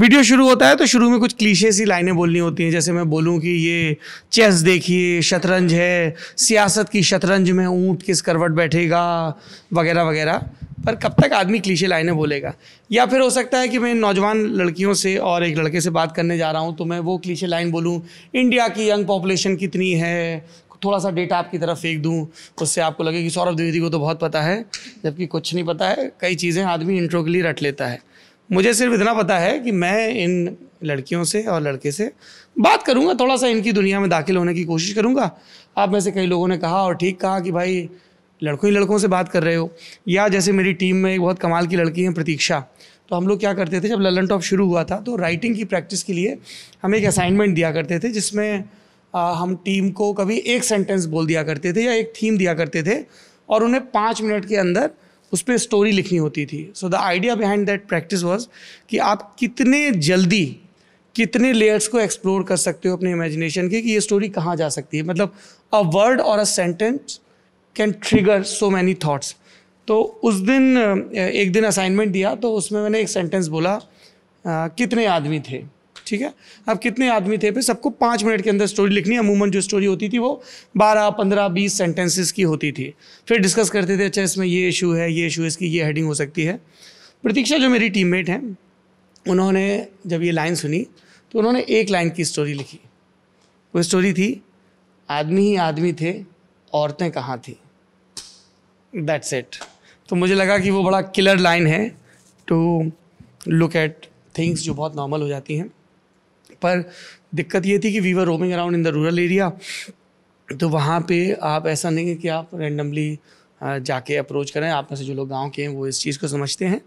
Video शुरू होता है तो शुरू में कुछ क्लीशे सी लाइनें बोलनी होती हैं, जैसे मैं बोलूं कि ये चेस देखिए, शतरंज है, सियासत की शतरंज में ऊंट किस करवट बैठेगा, वगैरह वगैरह। पर कब तक आदमी क्लीशे लाइनें बोलेगा? या फिर हो सकता है कि मैं नौजवान लड़कियों से और एक लड़के से बात करने जा रहा हूं तो मैं वो क्लीशे लाइन बोलूं, इंडिया की यंग पॉपुलेशन कितनी है, थोड़ा सा डेटा आपकी तरफ फेंक दूं, उससे आपको लगे कि सौरभ द्विवेदी को तो बहुत पता है, जबकि कुछ नहीं पता है। कई चीज़ें आदमी इंट्रो के लिए रट लेता है। मुझे सिर्फ इतना पता है कि मैं इन लड़कियों से और लड़के से बात करूंगा, थोड़ा सा इनकी दुनिया में दाखिल होने की कोशिश करूंगा। आप में से कई लोगों ने कहा, और ठीक कहा, कि भाई लड़कों ही लड़कों से बात कर रहे हो। या जैसे मेरी टीम में एक बहुत कमाल की लड़की है प्रतीक्षा, तो हम लोग क्या करते थे, जब ललन टॉप शुरू हुआ था तो राइटिंग की प्रैक्टिस के लिए हमें एक असाइनमेंट दिया करते थे, जिसमें हम टीम को कभी एक सेंटेंस बोल दिया करते थे या एक थीम दिया करते थे, और उन्हें 5 मिनट के अंदर उस पर स्टोरी लिखनी होती थी। So the idea behind that practice was कि आप कितने जल्दी कितने लेयर्स को एक्सप्लोर कर सकते हो अपने इमेजिनेशन के, कि ये स्टोरी कहाँ जा सकती है। मतलब अ वर्ड और a sentence can trigger so many thoughts. तो उस दिन एक दिन असाइनमेंट दिया, तो उसमें मैंने एक सेंटेंस बोला, कितने आदमी थे। ठीक है, अब कितने आदमी थे पे सबको 5 मिनट के अंदर स्टोरी लिखनी है। अमूमन जो स्टोरी होती थी वो 12, 15, 20 सेंटेंसेस की होती थी। फिर डिस्कस करते थे, अच्छा इसमें ये इशू है, ये इशू, इसकी ये हेडिंग हो सकती है। प्रतीक्षा जो मेरी टीममेट हैं, उन्होंने जब ये लाइन सुनी तो उन्होंने एक लाइन की स्टोरी लिखी। वो स्टोरी थी, आदमी ही आदमी थे, औरतें कहाँ थी। That's it. तो मुझे लगा कि वो बड़ा किलर लाइन है टू लुक एट थिंग्स जो बहुत नॉर्मल हो जाती हैं। पर दिक्कत ये थी कि we were roaming around in the rural area, तो वहाँ पे आप ऐसा नहीं है कि आप रैंडमली जाके अप्रोच करें। आप में से जो लोग गांव के हैं वो इस चीज़ को समझते हैं।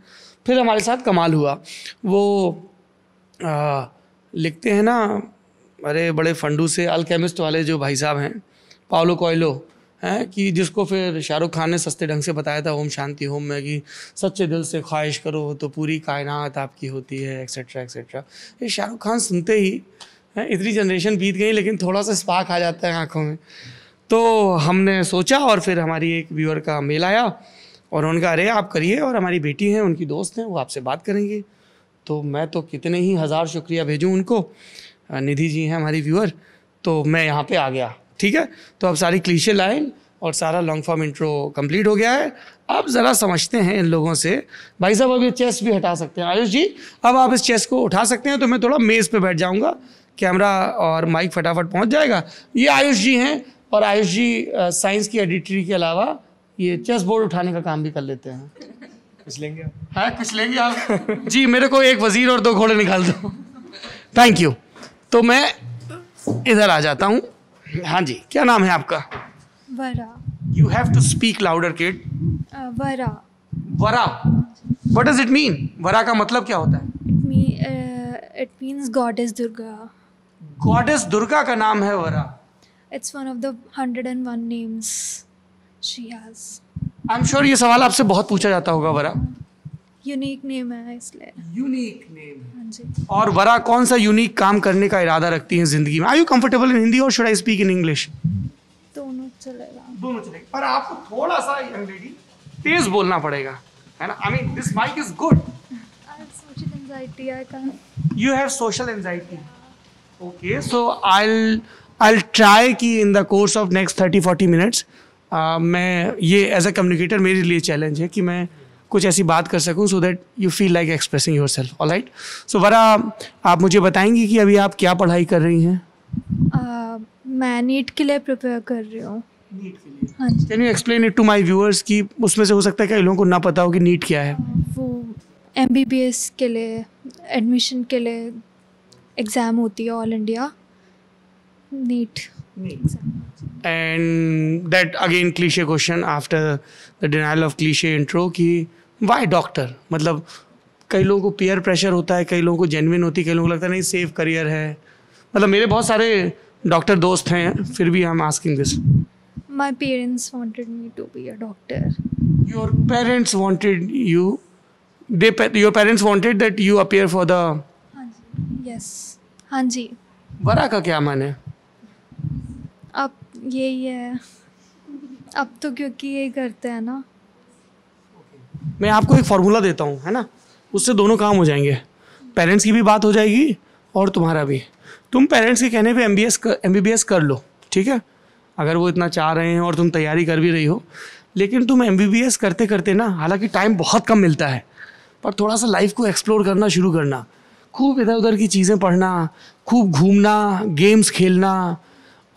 फिर हमारे साथ कमाल हुआ, वो लिखते हैं ना, अरे बड़े फंडू से अल्केमिस्ट वाले जो भाई साहब हैं, पाउलो कोएल्हो हैं, कि जिसको फिर शाहरुख खान ने सस्ते ढंग से बताया था ओम शांति होम में, कि सच्चे दिल से ख्वाहिश करो तो पूरी कायनात आपकी होती है, एक्सेट्रा एक्सेट्रा। ये शाहरुख खान सुनते ही इतनी जनरेशन बीत गई, लेकिन थोड़ा सा स्पार्क आ जाता है आँखों में। तो हमने सोचा, और फिर हमारी एक व्यूअर का मेल आया और उनका, अरे आप करिए, और हमारी बेटी हैं, उनकी दोस्त हैं, वो आपसे बात करेंगी। तो मैं तो कितने ही हज़ार शुक्रिया भेजूँ उनको। निधि जी हैं हमारी व्यूअर, तो मैं यहाँ पे आ गया। ठीक है, तो अब सारी क्लीशे लाइन और सारा लॉन्ग फॉर्म इंट्रो कंप्लीट हो गया है। अब ज़रा समझते हैं इन लोगों से। भाई साहब अब ये चेस भी हटा सकते हैं, आयुष जी अब आप इस चेस को उठा सकते हैं। तो मैं थोड़ा मेज़ पे बैठ जाऊँगा, कैमरा और माइक फटाफट पहुँच जाएगा। ये आयुष जी हैं, और आयुष जी साइंस की एडिटरी के अलावा ये चेस बोर्ड उठाने का काम भी कर लेते हैं। कुछ लेंगे हाँ, कुछ लेंगे आप? जी, मेरे को एक वजीर और 2 घोड़े निकाल दो। Thank you. तो मैं इधर आ जाता हूँ। हाँ जी, क्या नाम है आपका? Vara. You have to speak louder kid. Vara. Vara, what does it mean? वरा का मतलब क्या होता है? It means goddess Durga. Goddess Durga का नाम है वरा। It's one of the 101 names she has. I am sure ये सवाल आपसे बहुत पूछा जाता होगा। वरा यूनिक नेम है इसलिए। Unique name. हाँ जी। और वरा कौन सा यूनिक काम करने का इरादा रखती हैं जिंदगी में? Are you comfortable in Hindi और should I speak in English? दोनों चलेगा। दोनों चलेगा, पर आपको थोड़ा सा यंग लेडी तेज बोलना पड़ेगा, है ना? I mean this mic is good. I have social anxiety. I can't. You have social anxiety. Okay, so I'll try कि in the course of next 30-40 minutes मैं ये एज अ कम्युनिकेटर मेरे लिए challenge है कि मैं कुछ ऐसी बात कर सकूं so that you feel like expressing yourself. All right. So वरा, आप मुझे बताएंगी कि अभी आप क्या पढ़ाई कर रही हैं? मैं नीट के लिए प्रिपेयर कर रही हूँ। नीट के लिए। हाँ जी। Can you explain it to my viewers कि उसमें से हो सकता है कि लोगों को ना पता हो कि नीट क्या है? वो MBBS के लिए एडमिशन के लिए एग्ज़ाम होती है, all India NEET exam. And that again cliche question after the denial of cliche intro कि why doctor? मतलब कई लोगों को peer pressure होता है, कई लोगों को genuine होती है, कई लोगों को लगता है नहीं सेफ करियर है। मतलब मेरे बहुत सारे डॉक्टर दोस्त हैं, फिर भी I'm asking this. My parents wanted me to be a doctor. Your parents wanted you, your parents wanted that you appear for the. हाँ जी। Yes. हाँ जी। वरा का क्या मान है? अब यही है, अब तो क्योंकि यही करते हैं ना। मैं आपको एक फॉर्मूला देता हूँ, है ना, उससे दोनों काम हो जाएंगे। पेरेंट्स की भी बात हो जाएगी और तुम्हारा भी। तुम पेरेंट्स के कहने पे MBBS कर लो, ठीक है, अगर वो इतना चाह रहे हैं और तुम तैयारी कर भी रही हो। लेकिन तुम MBBS करते करते ना, हालांकि टाइम बहुत कम मिलता है, पर थोड़ा सा लाइफ को एक्सप्लोर करना शुरू करना, खूब इधर उधर की चीज़ें पढ़ना, खूब घूमना, गेम्स खेलना।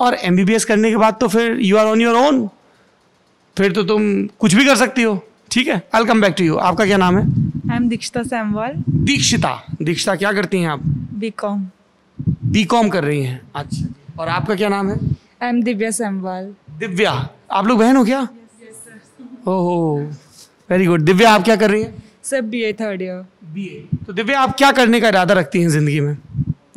और MBBS करने के बाद तो फिर you are on your own, फिर तो तुम कुछ भी कर सकती हो, ठीक है। I will come back to you. आपका क्या नाम है? आई एम दीक्षिता सैमवाल। दीक्षिता क्या करती हैं आप? बीकॉम। बीकॉम कर रही हैं, अच्छा। और आपका क्या नाम है? I am Divya Semwal. दिव्या, आप लोग बहन हो क्या? ओहो, वेरी गुड। दिव्या आप क्या कर रही हैं? Sir BA third year. BA। तो दिव्या आप क्या करने का इरादा रखती हैं ज़िंदगी में?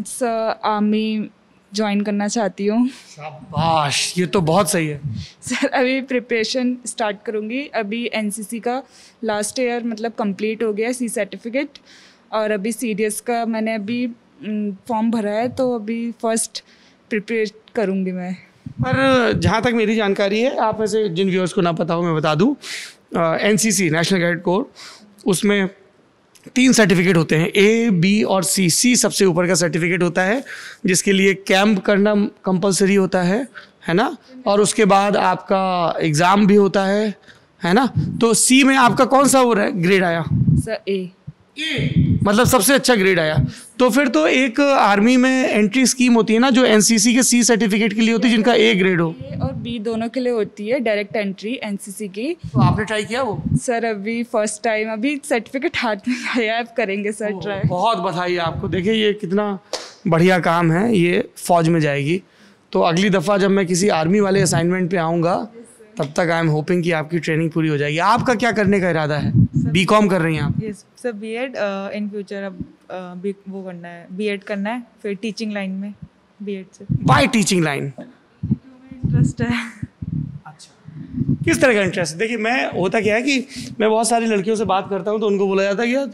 सर आर्मी ज्वाइन करना चाहती हूँ। शाबाश, ये तो बहुत सही है। सर अभी प्रिपरेशन स्टार्ट करूँगी। अभी NCC का लास्ट ईयर मतलब कंप्लीट हो गया, C सर्टिफिकेट, और अभी CDS का मैंने अभी फॉर्म भरा है, तो अभी फर्स्ट प्रिपेयर करूँगी मैं। पर जहाँ तक मेरी जानकारी है, आप ऐसे जिन व्यूअर्स को ना पता हो मैं बता दूँ, NCC नेशनल कैडेट कोर, उसमें 3 सर्टिफिकेट होते हैं, A, B और C। C सबसे ऊपर का सर्टिफिकेट होता है, जिसके लिए कैंप करना कंपलसरी होता है ना, और उसके बाद आपका एग्ज़ाम भी होता है ना। तो C में आपका कौन सा वो ग्रेड आया? Sir A। मतलब सबसे अच्छा ग्रेड आया। तो फिर तो एक आर्मी में एंट्री स्कीम होती है ना, जो NCC के C सर्टिफिकेट के लिए होती है, जिनका A ग्रेड हो। A और B दोनों के लिए होती है डायरेक्ट एंट्री NCC की। तो आपने ट्राई किया वो? सर अभी फर्स्ट टाइम, अभी सर्टिफिकेट हाथ में आया है, अब करेंगे सर ट्राई। बहुत बधाई आपको। देखिए ये कितना बढ़िया काम है, ये फौज में जाएगी। तो अगली दफ़ा जब मैं किसी आर्मी वाले असाइनमेंट पे आऊँगा, तब तक आई एम होपिंग कि आपकी ट्रेनिंग पूरी हो जाएगी। आपका क्या करने का इरादा है? बीकॉम कर रही हैं आप? Yes sir, B.Ed in future अब वो करना है, B.Ed करना है, फिर टीचिंग लाइन में B.Ed से। Bye teaching line? इंटरेस्ट है। अच्छा, किस तरह का इंटरेस्ट? देखिए मैं, होता क्या है कि मैं बहुत सारी लड़कियों से बात करता हूँ, तो उनको बोला जाता है कि यार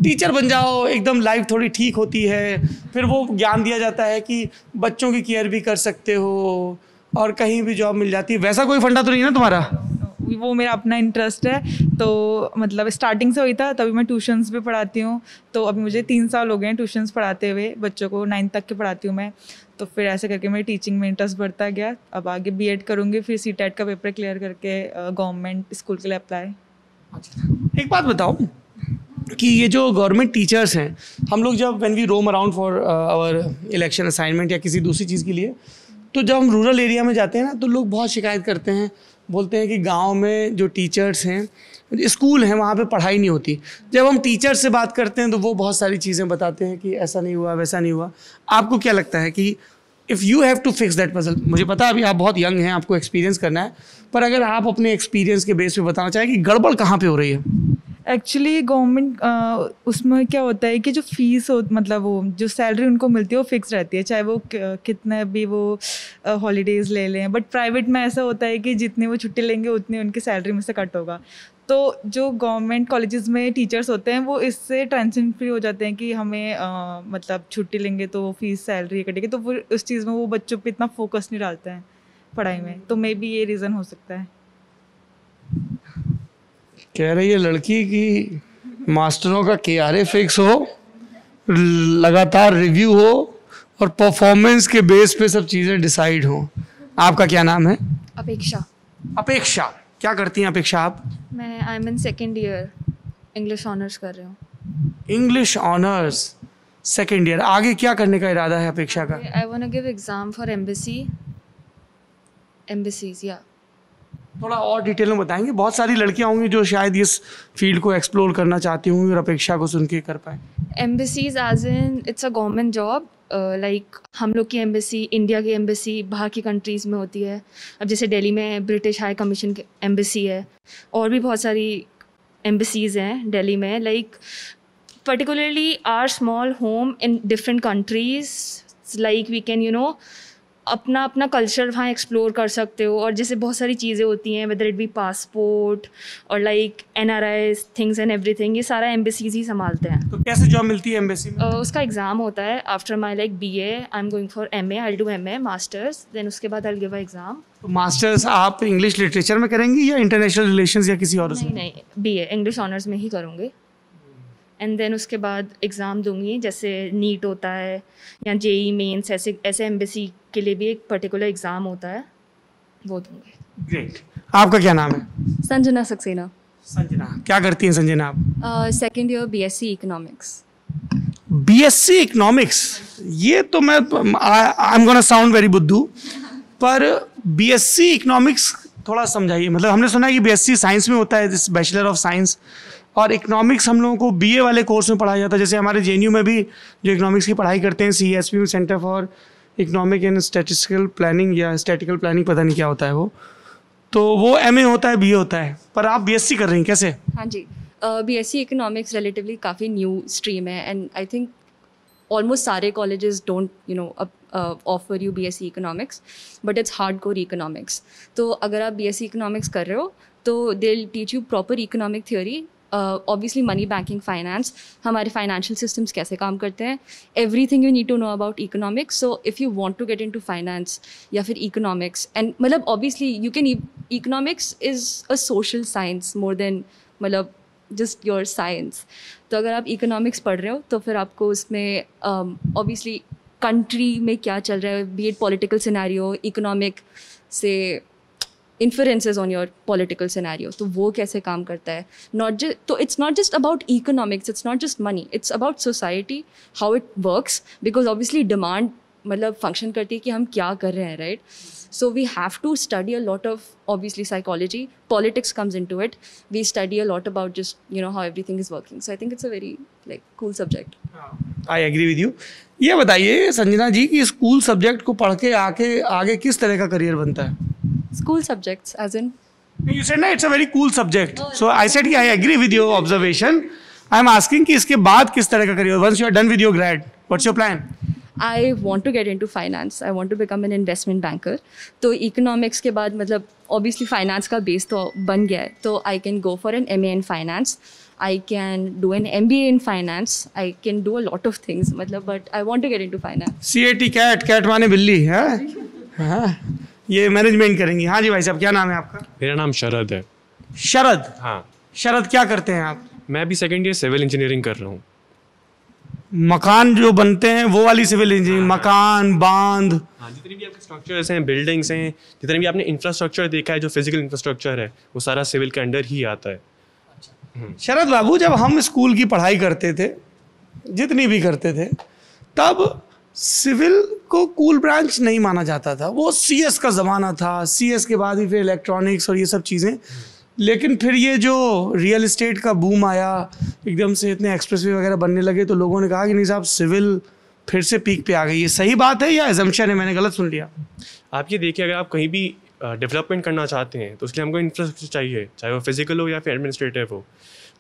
टीचर बन जाओ, एकदम लाइफ थोड़ी ठीक होती है। फिर वो ज्ञान दिया जाता है कि बच्चों की केयर भी कर सकते हो और कहीं भी जॉब मिल जाती है। वैसा कोई फंडा तो नहीं है ना तुम्हारा? वो मेरा अपना इंटरेस्ट है, तो मतलब स्टार्टिंग से वही था। तभी मैं ट्यूशन्स भी पढ़ाती हूँ, तो अभी मुझे 3 साल हो गए हैं ट्यूशन्स पढ़ाते हुए। बच्चों को 9th तक के पढ़ाती हूँ मैं। तो फिर ऐसे करके मेरी टीचिंग में इंटरेस्ट बढ़ता गया। अब आगे B.Ed करूँगी, फिर C.TET का पेपर क्लियर करके गवर्नमेंट स्कूल के लिए अप्लाई। एक बात बताओ कि ये जो गवर्नमेंट टीचर्स हैं, हम लोग जब when we roam around for our election assignment या किसी दूसरी चीज़ के लिए, तो जब हम रूरल एरिया में जाते हैं ना, तो लोग बहुत शिकायत करते हैं, बोलते हैं कि गांव में जो टीचर्स हैं, स्कूल हैं, वहाँ पे पढ़ाई नहीं होती। जब हम टीचर्स से बात करते हैं तो वो बहुत सारी चीज़ें बताते हैं कि ऐसा नहीं हुआ, वैसा नहीं हुआ। आपको क्या लगता है कि if you have to fix that puzzle, मुझे पता है अभी आप बहुत यंग हैं, आपको एक्सपीरियंस करना है, पर अगर आप अपने एक्सपीरियंस के बेस पे बताना चाहें कि गड़बड़ कहाँ पे हो रही है? एक्चुअली गवर्नमेंट उसमें क्या होता है कि जो फीस हो, मतलब वो जो सैलरी उनको मिलती है वो फिक्स रहती है, चाहे वो कितने भी वो हॉलीडेज़ ले लें। बट प्राइवेट में ऐसा होता है कि जितनी वो छुट्टी लेंगे उतनी उनकी सैलरी में से कट होगा। तो जो गवर्नमेंट कॉलेजेस में टीचर्स होते हैं वो इससे टेंशन फ्री हो जाते हैं कि हमें मतलब छुट्टी लेंगे तो फीस सैलरी कटेगी, तो वो उस चीज़ में वो बच्चों पे इतना फोकस नहीं डालते हैं पढ़ाई में। तो मे बी ये रीज़न हो सकता है। कह रही है लड़की कि मास्टरों का KRA फिक्स हो, लगातार रिव्यू हो और परफॉर्मेंस के बेस पे सब चीज़ें डिसाइड हो। आपका क्या नाम है? अपेक्षा। अपेक्षा, क्या करती हैं अपेक्षा आप? मैं आई am in 2nd year, English honours कर रही हूँ। इंग्लिश ऑनर्स 2nd ईयर, आगे क्या करने का इरादा है अपेक्षा का? I want to give exam for embassies या। थोड़ा और डिटेल में बताएंगे? बहुत सारी लड़कियां होंगी जो शायद इस फील्ड को एक्सप्लोर करना चाहती होंगी और अपेक्षा को सुन के कर पाए। Embassies as in it's a government job. Like हम लोग की एम्बेसी, इंडिया की एम्बेसी बाहर की कंट्रीज़ में होती है। अब जैसे दिल्ली में ब्रिटिश हाई कमीशन की एम्बेसी है, और भी बहुत सारी एम्बेसीज़ हैं दिल्ली में। Like particularly our small home in different countries, like we can अपना अपना कल्चर वहाँ एक्सप्लोर कर सकते हो। और जैसे बहुत सारी चीज़ें होती हैं, वेदर इट बी पासपोर्ट और like NRIs things and everything, ये सारा एम्बेसीज ही संभालते हैं। तो कैसे जॉब मिलती है एम्बेसी में? उसका एग्ज़ाम होता है after my like BA, I am going for MA, I do MA masters, then उसके बाद आई गिव अ एग्ज़ाम। तो मास्टर्स आप इंग्लिश लिटरेचर में करेंगी या इंटरनेशनल रिलेशंस या किसी और? नहीं, BA इंग्लिश ऑनर्स में ही करूँगी। एंड देन उसके बाद एग्ज़ाम दूंगी, जैसे नीट होता है या जेई मेंस, ऐसे एम्बेसी के लिए भी एक पर्टिकुलर एग्ज़ाम होता है, वो दूंगी। ग्रेट। आपका क्या नाम है? संजना सक्सेना। संजना, क्या करती हैं संजना आप? Second year BSc economics. BSc economics, ये तो मैं I am gonna sound very बुद्धू, पर BSc इकोनॉमिक्स थोड़ा समझाइए। मतलब हमने सुना है कि BSc साइंस में होता है, दिस बैचलर ऑफ साइंस, और इकोनॉमिक्स हम लोगों को BA वाले कोर्स में पढ़ाया जाता है। जैसे हमारे JNU में भी जो इकोनॉमिक्स की पढ़ाई करते हैं, CSP में, centre for economic and statistical planning या स्टैटिकल प्लानिंग, पता नहीं क्या होता है वो, तो वो MA होता है, BA होता है, पर आप BSc कर रही हैं, कैसे? हाँ जी, BSc इकोनॉमिक्स रिलेटिवली काफ़ी न्यू स्ट्रीम है एंड आई थिंक ऑलमोस्ट सारे colleges don't offer you BSc economics, but it's hard core economics. तो अगर आप BSc इकोनॉमिक्स कर रहे हो तो they will teach you proper economic theory, obviously money, banking, finance, हमारे फाइनेंशियल सिस्टम्स कैसे काम करते हैं, everything you need to know about economics. So if you want to get into finance या फिर इकोनॉमिक्स, एंड मतलब obviously you can, economics is a social science more than मतलब just your science. तो अगर आप इकोनॉमिक्स पढ़ रहे हो तो फिर आपको उसमें ऑब्वियसली कंट्री में क्या चल रहा है, be it political scenario, economic से influences on your political scenario, तो वो कैसे काम करता है। तो it's not just about economics, it's not just money, it's about society, how it works, because obviously demand मतलब फंक्शन करती है कि हम क्या कर रहे हैं, right. So we have to study a lot of obviously psychology, politics comes into it. We study a lot about just, you know, how everything is working. So I think it's a very like cool subject. I agree with you. ये बताइए संजना जी कि school subject को पढ़ के आगे किस तरह का करियर बनता है? School subjects as in? You said ना it's a very cool subject. So I said कि I agree with your observation. I am asking कि इसके बाद किस तरह का career? Once you are done with your grad, what's your plan? I want to get into finance. I want to become an investment banker. तो economics के बाद मतलब obviously finance का base तो बन गया है, तो I can go for an MA in finance. I can do an MBA in finance. I can do a lot of things मतलब, but I want to get into finance. CAT cat माने बिल्ली है, हाँ, ये management करेंगी। हाँ जी भाई साहब, क्या नाम है आपका? मेरा नाम शरद है। शरद? हाँ। शरद, क्या करते हैं आप? मैं अभी सेकेंड ईयर सिविल इंजीनियरिंग कर रहा हूँ। मकान जो बनते हैं वो वाली सिविल इंजीनियरिंग, मकान, बांध? हाँ, जितने भी आपके स्ट्रक्चर्स हैं, बिल्डिंग्स हैं, जितने भी आपने इंफ्रास्ट्रक्चर देखा है, जो फिजिकल इंफ्रास्ट्रक्चर है, वो सारा सिविल के अंडर ही आता है। शरद बाबू, जब हम स्कूल की पढ़ाई करते थे, जितनी भी करते थे, तब सिविल को कूल ब्रांच नहीं माना जाता था। वो CS का ज़माना था, CS के बाद ही फिर इलेक्ट्रॉनिक्स और ये सब चीज़ें। लेकिन फिर ये जो रियल एस्टेट का बूम आया, एकदम से इतने एक्सप्रेसवे वगैरह बनने लगे, तो लोगों ने कहा कि नहीं साहब, सिविल फिर से पीक पे आ गई। ये सही बात है या एजम्पशन है, मैंने गलत सुन लिया? आप ये देखिए, अगर आप कहीं भी डेवलपमेंट करना चाहते हैं तो उसके लिए हमको इंफ्रास्ट्रक्चर चाहिए, चाहे वो फिजिकल हो या फिर एडमिनिस्ट्रेटिव हो।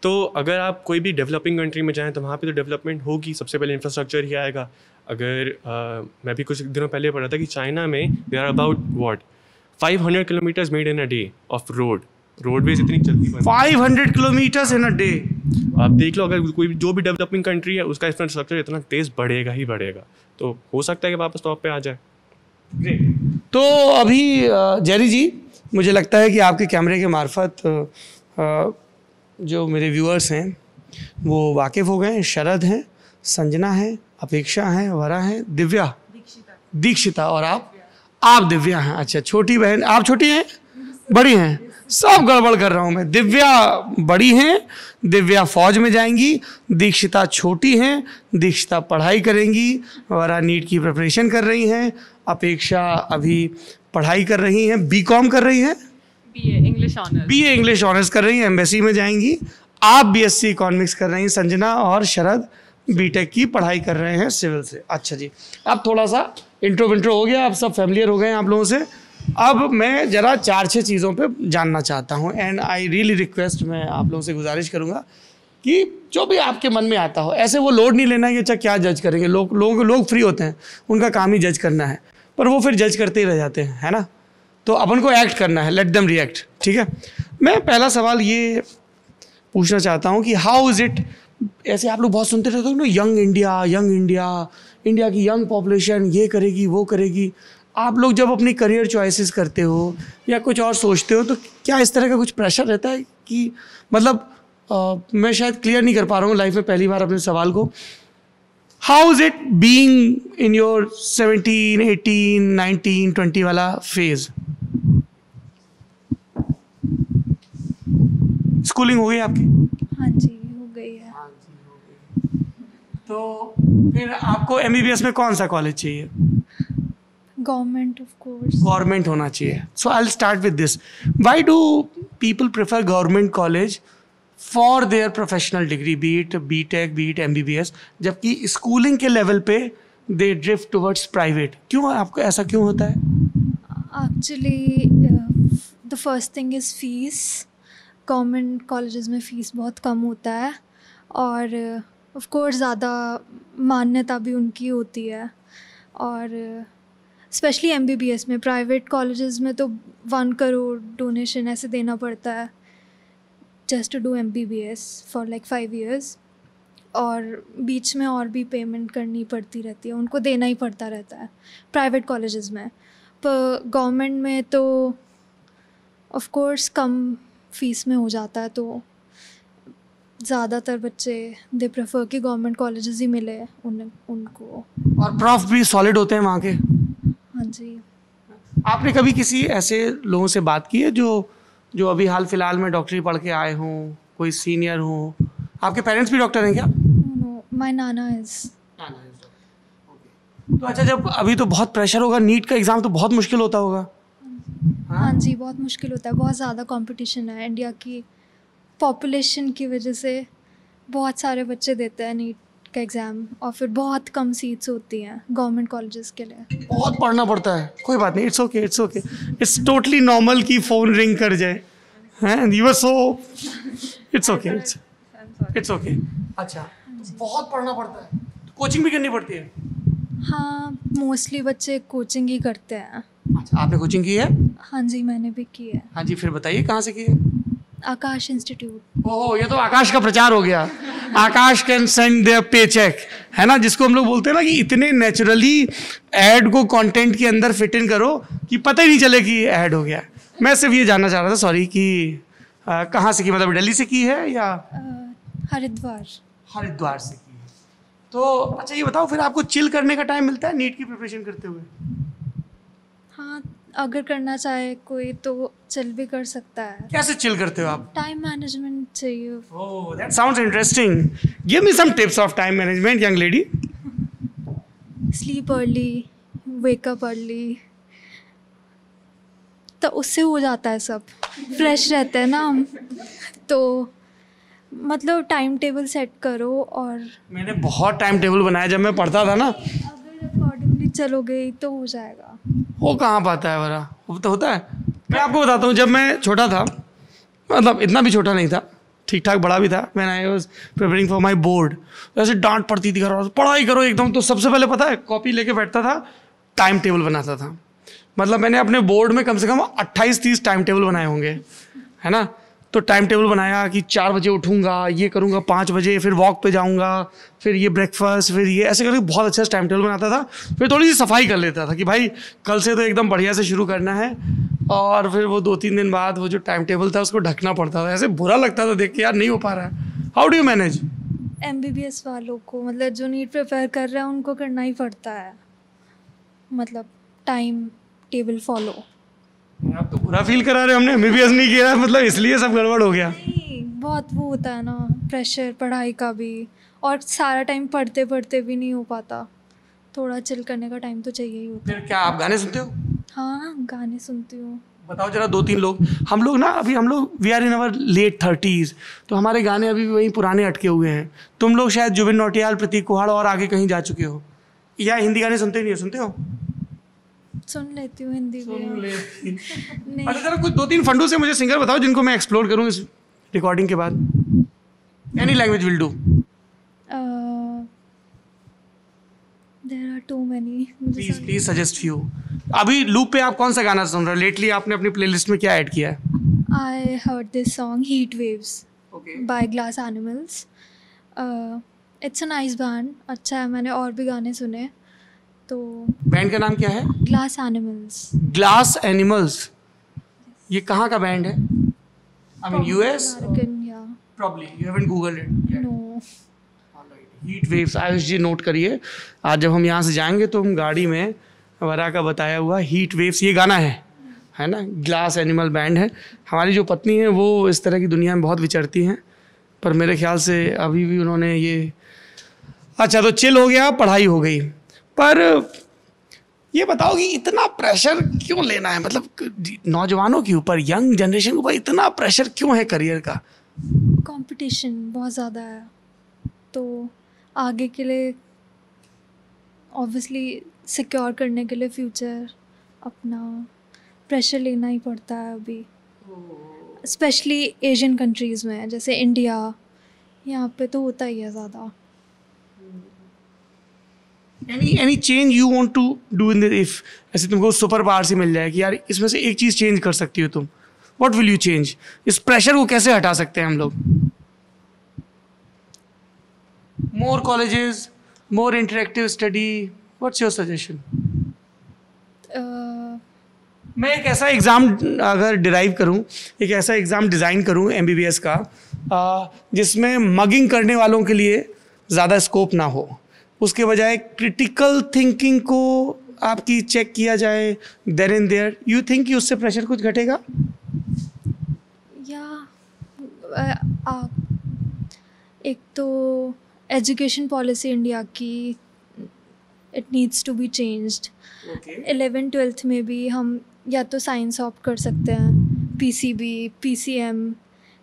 तो अगर आप कोई भी डेवलपिंग कंट्री में जाएँ तो वहाँ पे तो डेवलपमेंट होगी, सबसे पहले इंफ्रास्ट्रक्चर ही आएगा। अगर मैं भी कुछ दिनों पहले पढ़ा था कि चाइना में they are about 500 kilometres made in a day of roadways इतनी चलती है। 500 किलोमीटर्स इन अ डे। आप देख लो, अगर कोई जो भी डेवलपिंग कंट्री है उसका इंफ्रास्ट्रक्चर इतना तेज़ बढ़ेगा ही बढ़ेगा, तो हो सकता है कि वापस टॉप पे आ जाए। तो अभी जेरी जी, मुझे लगता है कि आपके कैमरे के मार्फत जो मेरे व्यूअर्स हैं वो वाकिफ़ हो गए हैं। शरद हैं, संजना है, अपेक्षा है, वरा है, दिव्या, दीक्षिता, और आप दिव्या हैं। अच्छा, छोटी बहन, आप छोटी हैं, बड़ी हैं? सब गड़बड़ कर रहा हूँ मैं। दिव्या बड़ी हैं, दिव्या फौज में जाएंगी, दीक्षिता छोटी हैं, दीक्षिता पढ़ाई करेंगी, वरा नीट की प्रिपरेशन कर रही हैं, अपेक्षा अभी पढ़ाई कर रही हैं, BCom कर रही हैं, BA इंग्लिश ऑनर्स कर रही हैं, एम्बेसी में जाएंगी। आप BSc इकोनॉमिक्स कर रही हैं, संजना और शरद BTech की पढ़ाई कर रहे हैं सिविल से। अच्छा जी, अब थोड़ा सा इंट्रो हो गया, अब सब फैमिलियर हो गए हैं आप लोगों से। अब मैं ज़रा 4-6 चीज़ों पे जानना चाहता हूँ, एंड आई रियली रिक्वेस्ट, मैं आप लोगों से गुजारिश करूँगा कि जो भी आपके मन में आता हो, ऐसे वो लोड नहीं लेना है कि अच्छा क्या जज करेंगे। लोग फ्री होते हैं, उनका काम ही जज करना है, पर वो फिर जज करते ही रह जाते हैं, है ना। तो अपन को एक्ट करना है, लेट देम रिएक्ट, ठीक है। मैं पहला सवाल ये पूछना चाहता हूँ कि हाउ इज़ इट, ऐसे आप लोग बहुत सुनते रहते हो ना, यंग इंडिया, इंडिया की यंग पॉपुलेशन ये करेगी वो करेगी। आप लोग जब अपनी करियर चॉइसेस करते हो या कुछ और सोचते हो, तो क्या इस तरह का कुछ प्रेशर रहता है कि मतलब मैं शायद क्लियर नहीं कर पा रहा हूँ लाइफ में पहली बार अपने सवाल को. How is it being in your 17, 18, 19, 20 वाला फेज? स्कूलिंग हो गई आपकी? हाँ जी हो गई है. तो फिर आपको MBBS में कौन सा कॉलेज चाहिए? Government of course. गवर्नमेंट होना चाहिए. So I will start with this. Why do people prefer government college for their professional degree, be it BTech, be it MBBS, जबकि स्कूलिंग के लेवल पे दे ड्रिफ्ट टुवर्ड्स प्राइवेट? क्यों, आपको ऐसा क्यों होता है? Actually the first thing is fees. Government colleges में फ़ीस बहुत कम होता है और ऑफ कोर्स ज़्यादा मान्यता भी उनकी होती है. और स्पेशली MBBS में, प्राइवेट कॉलेजेस में तो 1 करोड़ डोनेशन ऐसे देना पड़ता है just to do MBBS for like 5 years. और बीच में और भी पेमेंट करनी पड़ती रहती है, उनको देना ही पड़ता रहता है प्राइवेट कॉलेजेस में. पर गवर्नमेंट में तो ऑफ कोर्स कम फीस में हो जाता है, तो ज़्यादातर बच्चे दे प्रेफर कि गवर्नमेंट कॉलेजेस ही मिले उनको. और प्रॉफ भी सॉलिड होते हैं वहाँ के? हाँ जी. आपने कभी किसी ऐसे लोगों से बात की है जो अभी हाल फिलहाल में डॉक्टरी पढ़ के आए हों, कोई सीनियर हो? आपके पेरेंट्स भी डॉक्टर हैं क्या? No, my Nana is. तो अच्छा, जब अभी तो बहुत प्रेशर होगा, नीट का एग्ज़ाम तो बहुत मुश्किल होता होगा. हाँ जी बहुत मुश्किल होता है. बहुत ज़्यादा कंपटीशन है. इंडिया की पॉपुलेशन की वजह से बहुत सारे बच्चे देते हैं नीट का एग्ज़ाम और फिर बहुत कम सीट्स होती हैं गवर्नमेंट कॉलेजेस के लिए. बहुत पढ़ना पड़ता है. कोई बात नहीं, it's okay, it's okay, it's totally normal कि फ़ोन रिंग कर जाए. हैं, you were so, it's okay, it's okay. अच्छा, बहुत पढ़ना पड़ता है. कोचिंग भी करनी पड़ती है? हाँ मोस्टली बच्चे कोचिंग ही करते हैं. अच्छा, आपने कोचिंग की है? हाँ जी मैंने भी की है. हाँ जी, फिर बताइए कहाँ से की है? आकाश इंस्टीट्यूट. ओह, ये तो आकाश का प्रचार हो गया. आकाश कैन सेंड देयर पे चेक, है ना, जिसको हम लोग बोलते हैं ना कि इतने नेचुरली ऐड को कंटेंट के अंदर फिट इन करो कि पता ही नहीं चले कि ऐड हो गया. मैं सिर्फ ये जानना चाह रहा था, सॉरी, कि कहाँ से की, मतलब दिल्ली से की है या हरिद्वार. हरिद्वार से की है. तो अच्छा ये बताओ, फिर आपको चिल करने का टाइम मिलता है नीट की प्रिपरेशन करते हुए? हाँ अगर करना चाहे कोई तो चिल भी कर सकता है. कैसे चिल करते हो आप? टाइम मैनेजमेंट चाहिए. Oh, that sounds interesting. Give me some tips of time management, young lady. Sleep early, wake up early, तो उससे हो जाता है सब. फ्रेश रहते हैं ना हम, तो मतलब टाइम टेबल सेट करो. और मैंने बहुत टाइम टेबल बनाया जब मैं पढ़ता था ना. अगर अकॉर्डिंगली चलोगे तो हो जाएगा. वो कहाँ पाता है बड़ा, वो तो होता है. मैं आपको बताता हूँ, जब मैं छोटा था, मतलब इतना भी छोटा नहीं था, ठीक ठाक बड़ा भी था, man I was preparing for my board, ऐसे डांट पड़ती थी घर वालों से, पढ़ाई करो एकदम. तो सबसे पहले पता है, कॉपी लेके बैठता था, टाइम टेबल बनाता था. मतलब मैंने अपने बोर्ड में कम से कम 28-30 टाइम टेबल बनाए होंगे, है ना. तो टाइम टेबल बनाया कि 4 बजे उठूँगा, ये करूँगा, 5 बजे फिर वॉक पे जाऊँगा, फिर ये ब्रेकफास्ट, फिर ये, ऐसे करके बहुत अच्छा टाइम टेबल बनाता था. फिर थोड़ी सी सफाई कर लेता था कि भाई कल से तो एकदम बढ़िया से शुरू करना है. और फिर वो 2-3 दिन बाद वो जो टाइम टेबल था उसको ढकना पड़ता था. ऐसे बुरा लगता था देख के, यार नहीं हो पा रहा है. How do you manage? MBBS वालों को, मतलब जो नीट प्रिपेयर कर रहे हैं उनको करना ही पड़ता है, मतलब टाइम टेबल फॉलो. आप तो बुरा फील करा रहे हो, हमने MBBS नहीं किया, मतलब इसलिए सब गड़बड़ हो गया. नहीं बहुत वो होता है ना प्रेशर पढ़ाई का भी, और सारा टाइम पढ़ते पढ़ते भी नहीं हो पाता. थोड़ा चिल करने का टाइम तो चाहिए ही होता है. फिर क्या आप गाने सुनते हो? हाँ गाने सुनती हूँ. बताओ जरा 2-3 लोग. हम लोग ना अभी, हम लोग we are in our late 30s, तो हमारे गाने अभी भी वहीं पुराने अटके हुए हैं. तुम लोग शायद जुबिन नौटियाल, प्रतीक कुहाड़ और आगे कहीं जा चुके हो, या हिंदी गाने सुनते ही नहीं हो? सुनते हो? सुन लेती हूँ हिंदी भी. नहीं अच्छा जरा कुछ 2-3 फंडू से मुझे सिंगर बताओ जिनको मैं एक्सप्लोर करूँ इस रिकॉर्डिंग के बाद. Any language will do. There are too many. Please suggest few. अभी लूप पे आप कौन सा गाना सुन रहे हो? लेटली आपने अपनी प्लेलिस्ट में क्या ऐड किया है? I heard this song Heat Waves okay. By Glass Animals. It's a nice band, अच्छा है. मैंने और भी गाने सुने. तो बैंड का नाम क्या है? Glass Animals. Glass Animals. ये कहाँ का बैंड है? I mean US? अमेरिकन या Probably you haven't googled it yet. No. Heat Waves, Ayush ji note करिए, आज जब हम यहाँ से जाएंगे तो हम गाड़ी में वरा का बताया हुआ हीट वेव्स, ये गाना है ना, ग्लास एनिमल बैंड है। हमारी जो पत्नी है वो इस तरह की दुनिया में बहुत विचरती हैं, पर मेरे ख्याल से अभी भी उन्होंने ये, अच्छा तो चिल हो गया, पढ़ाई हो गई। पर ये बताओ कि इतना प्रेशर क्यों लेना है, मतलब नौजवानों के ऊपर, यंग जनरेशन के ऊपर इतना प्रेशर क्यों है करियर का? कंपटीशन बहुत ज़्यादा है, तो आगे के लिए ऑब्वियसली सिक्योर करने के लिए फ्यूचर अपना प्रेशर लेना ही पड़ता है अभी, स्पेशली एशियन कंट्रीज़ में, जैसे इंडिया, यहाँ पे तो होता ही है ज़्यादा। Any change you want to do in this? If ऐसे तुमको सुपर पावर से मिल जाए कि यार इसमें से एक चीज़ चेंज कर सकती हो तुम, what will you change? इस प्रेशर को कैसे हटा सकते हैं हम लोग? More colleges, more interactive study. What's your suggestion? मैं एक ऐसा एग्ज़ाम अगर डिराइव करूं, एक ऐसा एग्ज़ाम डिज़ाइन करूं MBBS का, जिसमें मगिंग करने वालों के लिए ज़्यादा स्कोप ना हो, उसके बजाय क्रिटिकल थिंकिंग को आपकी चेक किया जाए there and there, you think कि उससे प्रेशर कुछ घटेगा? या एक तो एजुकेशन पॉलिसी इंडिया की, it needs to be changed. 11th-12th में भी हम या तो साइंस ऑप्ट कर सकते हैं, PCB, PCM,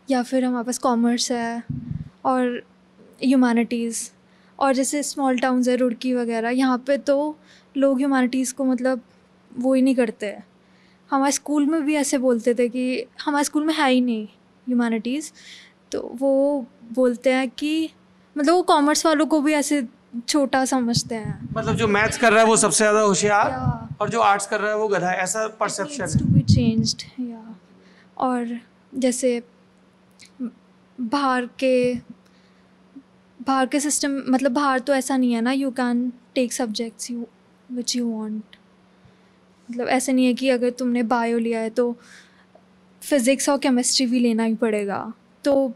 या फिर हमारे पास कॉमर्स है और ह्यूमैनिटीज़। और जैसे स्मॉल टाउन्स है रुड़की वगैरह, यहाँ पे तो लोग ह्यूमैनिटीज़ को मतलब वो ही नहीं करते। हमारे स्कूल में भी ऐसे बोलते थे कि हमारे स्कूल में है ही नहीं ह्यूमैनिटीज़, तो वो बोलते हैं कि मतलब वो कॉमर्स वालों को भी ऐसे छोटा समझते हैं, मतलब जो मैथ्स कर रहा है वो सबसे ज़्यादा होशियार Yeah. और जो आर्ट्स कर रहा है वो गधा है, ऐसा परसेप्शन needs to है। be changed, yeah. और जैसे बाहर के सिस्टम, मतलब बाहर तो ऐसा नहीं है ना, you can take subjects which you want. मतलब ऐसे नहीं है कि अगर तुमने बायो लिया है तो फिज़िक्स और केमिस्ट्री भी लेना ही पड़ेगा, तो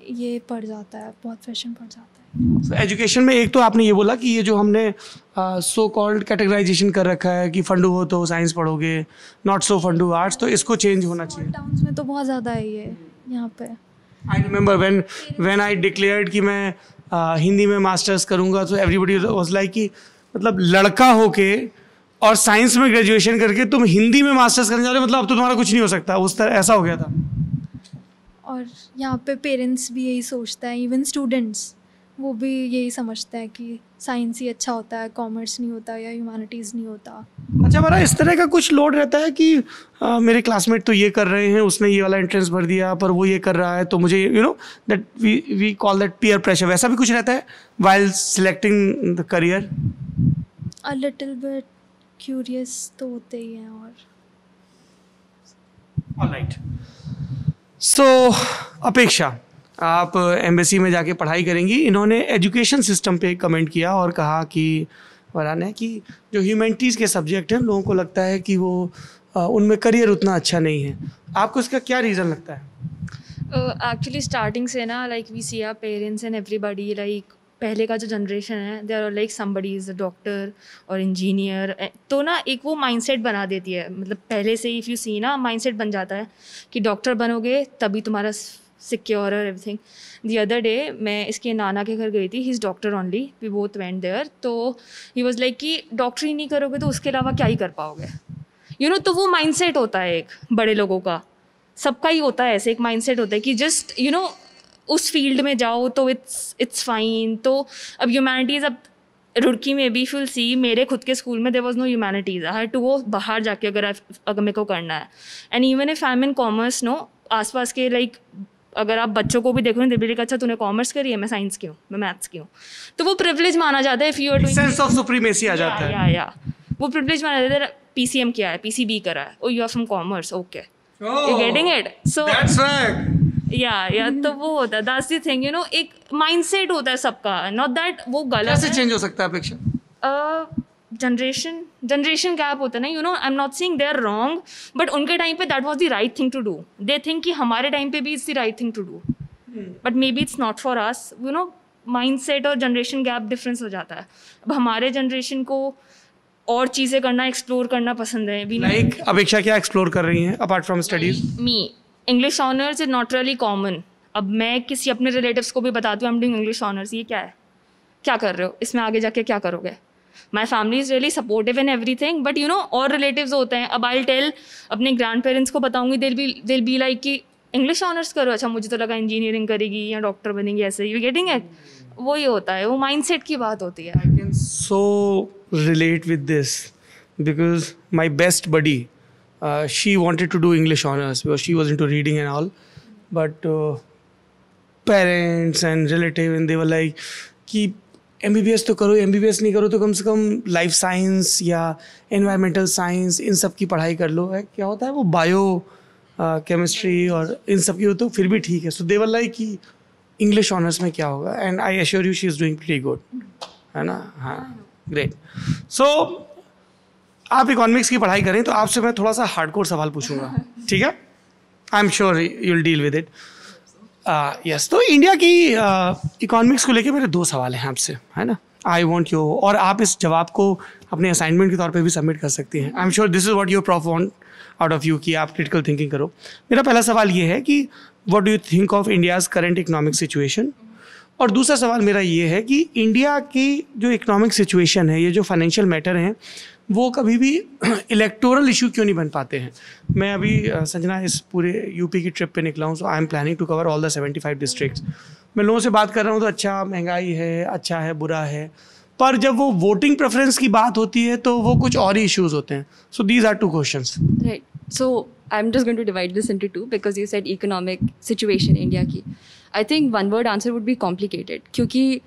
ये पड़ जाता है, बहुत प्रेशर पड़ जाता है। एजुकेशन में एक तो आपने ये बोला कि ये जो हमने सो कॉल्ड कैटेगराइजेशन कर रखा है कि फंडू हो तो साइंस पढ़ोगे, नॉट सो फंडू आर्ट्स, तो इसको चेंज होना चाहिए। टाउन्स में तो बहुत ज़्यादा है ये यहाँ पे। I remember when I declared कि मैं हिंदी में मास्टर्स करूँगा, तो एवरीबडी वाज लाइक कि मतलब लड़का होके और साइंस में ग्रेजुएशन करके तुम हिंदी में मास्टर्स करने जा रहे हो, मतलब अब तो तुम्हारा कुछ नहीं हो सकता, उस तरह ऐसा हो गया था। और यहाँ पे पेरेंट्स भी यही सोचता है, इवन स्टूडेंट्स वो भी यही समझते हैं कि साइंस ही अच्छा होता है, कॉमर्स नहीं होता या ह्यूमैनिटीज़ नहीं होता। अच्छा, हमारा इस तरह का कुछ लोड रहता है कि मेरे क्लासमेट तो ये कर रहे हैं, उसने ये वाला एंट्रेंस भर दिया, पर वो ये कर रहा है, तो मुझे that we call that peer pressure, वैसा भी कुछ रहता है while selecting the career? A little bit curious तो होते ही हैं। और ऑलराइट, सो अपेक्षा, आप एम्बेसी में जाके पढ़ाई करेंगी। इन्होंने एजुकेशन सिस्टम पे कमेंट किया और कहा कि वरान है कि जो ह्यूमैनिटीज़ के सब्जेक्ट हैं लोगों को लगता है कि वो उनमें करियर उतना अच्छा नहीं है। आपको इसका क्या रीज़न लगता है? एक्चुअली स्टार्टिंग से ना, like we see our parents and everybody, like पहले का जो जनरेशन है, they are like somebody is a doctor और इंजीनियर, तो ना एक वो माइंडसेट बना देती है, मतलब पहले से इफ़ यू सी ना माइंडसेट बन जाता है कि डॉक्टर बनोगे तभी तुम्हारा सिक्योर और एवरीथिंग। द अदर डे मैं इसके नाना के घर गई थी, he is doctor only, we both went there, तो ही वाज लाइक कि डॉक्टरी नहीं करोगे तो उसके अलावा क्या ही कर पाओगे, तो वो माइंडसेट होता है एक बड़े लोगों का, सबका ही होता है ऐसे एक माइंडसेट होता है कि जस्ट उस फील्ड में जाओ तो इट्स फाइन। तो अब ह्यूमैनिटीज़, अब रुड़की में भी फुल सी, मेरे खुद के स्कूल में there was no humanities, I had to go बाहर जाके अगर मेरे को करना है। And even if I am in commerce, आसपास के लाइक अगर आप बच्चों को भी देखो ना, देख अच्छा तूने कॉमर्स करी है, मैं साइंस की हूँ, मैं मैथ्स की हूँ, तो वो प्रिविलेज माना जाता है। If you are doing sense of supremacy आ जाता है। या वो प्रिविलेज माना जाता है। PCM किया है, PCB करा है, oh you are from commerce, okay, you getting it, so that's right. या तो वो होता है, दैट्स द थिंग, एक माइंडसेट होता है सबका, नॉट दैट वो गलत कैसे है। चेंज हो सकता है अपेक्षा? जनरेशन गैप होता है ना, I am not saying they are wrong, but उनके टाइम पे that was the right thing to do, they think कि हमारे टाइम पे भी it's the right thing to do. But maybe it's not for us, you know, mindset और generation gap difference हो जाता है. अब हमारे जनरेशन को और चीज़ें करना, एक्सप्लोर करना पसंद है. लाइक अपेक्षा क्या एक्सप्लोर कर रही हैं apart from studies? Me English honours is not really common. अब मैं किसी अपने रिलेटिव्स को भी बताती हूँ I am doing English honours, ये क्या है, क्या कर रहे हो, इसमें आगे जाके क्या करोगे. My family is really supportive in everything, but you know और रिलेटिव्स होते हैं. अब आई टेल अपने ग्रैंड पेरेंट्स को बताऊँगी, दिल बी लाइक कि इंग्लिश ऑनर्स करो, अच्छा मुझे तो लगा इंजीनियरिंग करेगी या डॉक्टर बनेगी, ऐसे यू गेटिंग इट. वही होता है, वो माइंडसेट की बात होती है. I can so relate with this because my best buddy, she wanted to do English honors because she was into reading and all, but parents and relative and they were like कि MBBS तो करो, MBBS नहीं करो तो कम से कम life science या environmental science इन सब की पढ़ाई कर लो. है क्या होता है वो बायो केमिस्ट्री और इन सब की हो तो फिर भी ठीक है. सो दे वर लाइक कि इंग्लिश ऑनर्स में क्या होगा, and I assure you she is doing pretty good, है ना. हाँ, ग्रेट. सो आप इकोनॉमिक्स की पढ़ाई करें तो आपसे मैं थोड़ा सा हार्डकोर सवाल पूछूंगा, ठीक है? I am sure you will deal with it. Yes, तो इंडिया की इकोनॉमिक्स को लेके मेरे 2 सवाल हैं आपसे, है ना. आई वॉन्ट यू, और आप इस जवाब को अपने असाइनमेंट के तौर पे भी सबमिट कर सकती हैं. I am sure this is what your prof want out of you कि आप क्रिटिकल थिंकिंग करो. मेरा पहला सवाल ये है कि what do you think of India's current economic situation, और दूसरा सवाल मेरा ये है कि इंडिया की जो इकोनॉमिक सिचुएशन है, ये जो फाइनेंशियल मैटर हैं, वो कभी भी इलेक्टोरल इशू क्यों नहीं बन पाते हैं. मैं अभी संजना इस पूरे यूपी की ट्रिप पे निकला हूँ, so I am planning to cover all the 75 districts. मैं लोगों से बात कर रहा हूँ तो अच्छा महंगाई है, अच्छा है, बुरा है, पर जब वो वोटिंग प्रेफरेंस की बात होती है तो वो कुछ और ही इश्यूज होते हैं. So these are 2 questions. Right. So I'm just going to divide this into 2 because you said economic situation India की. I think one word answer would be complicated क्योंकि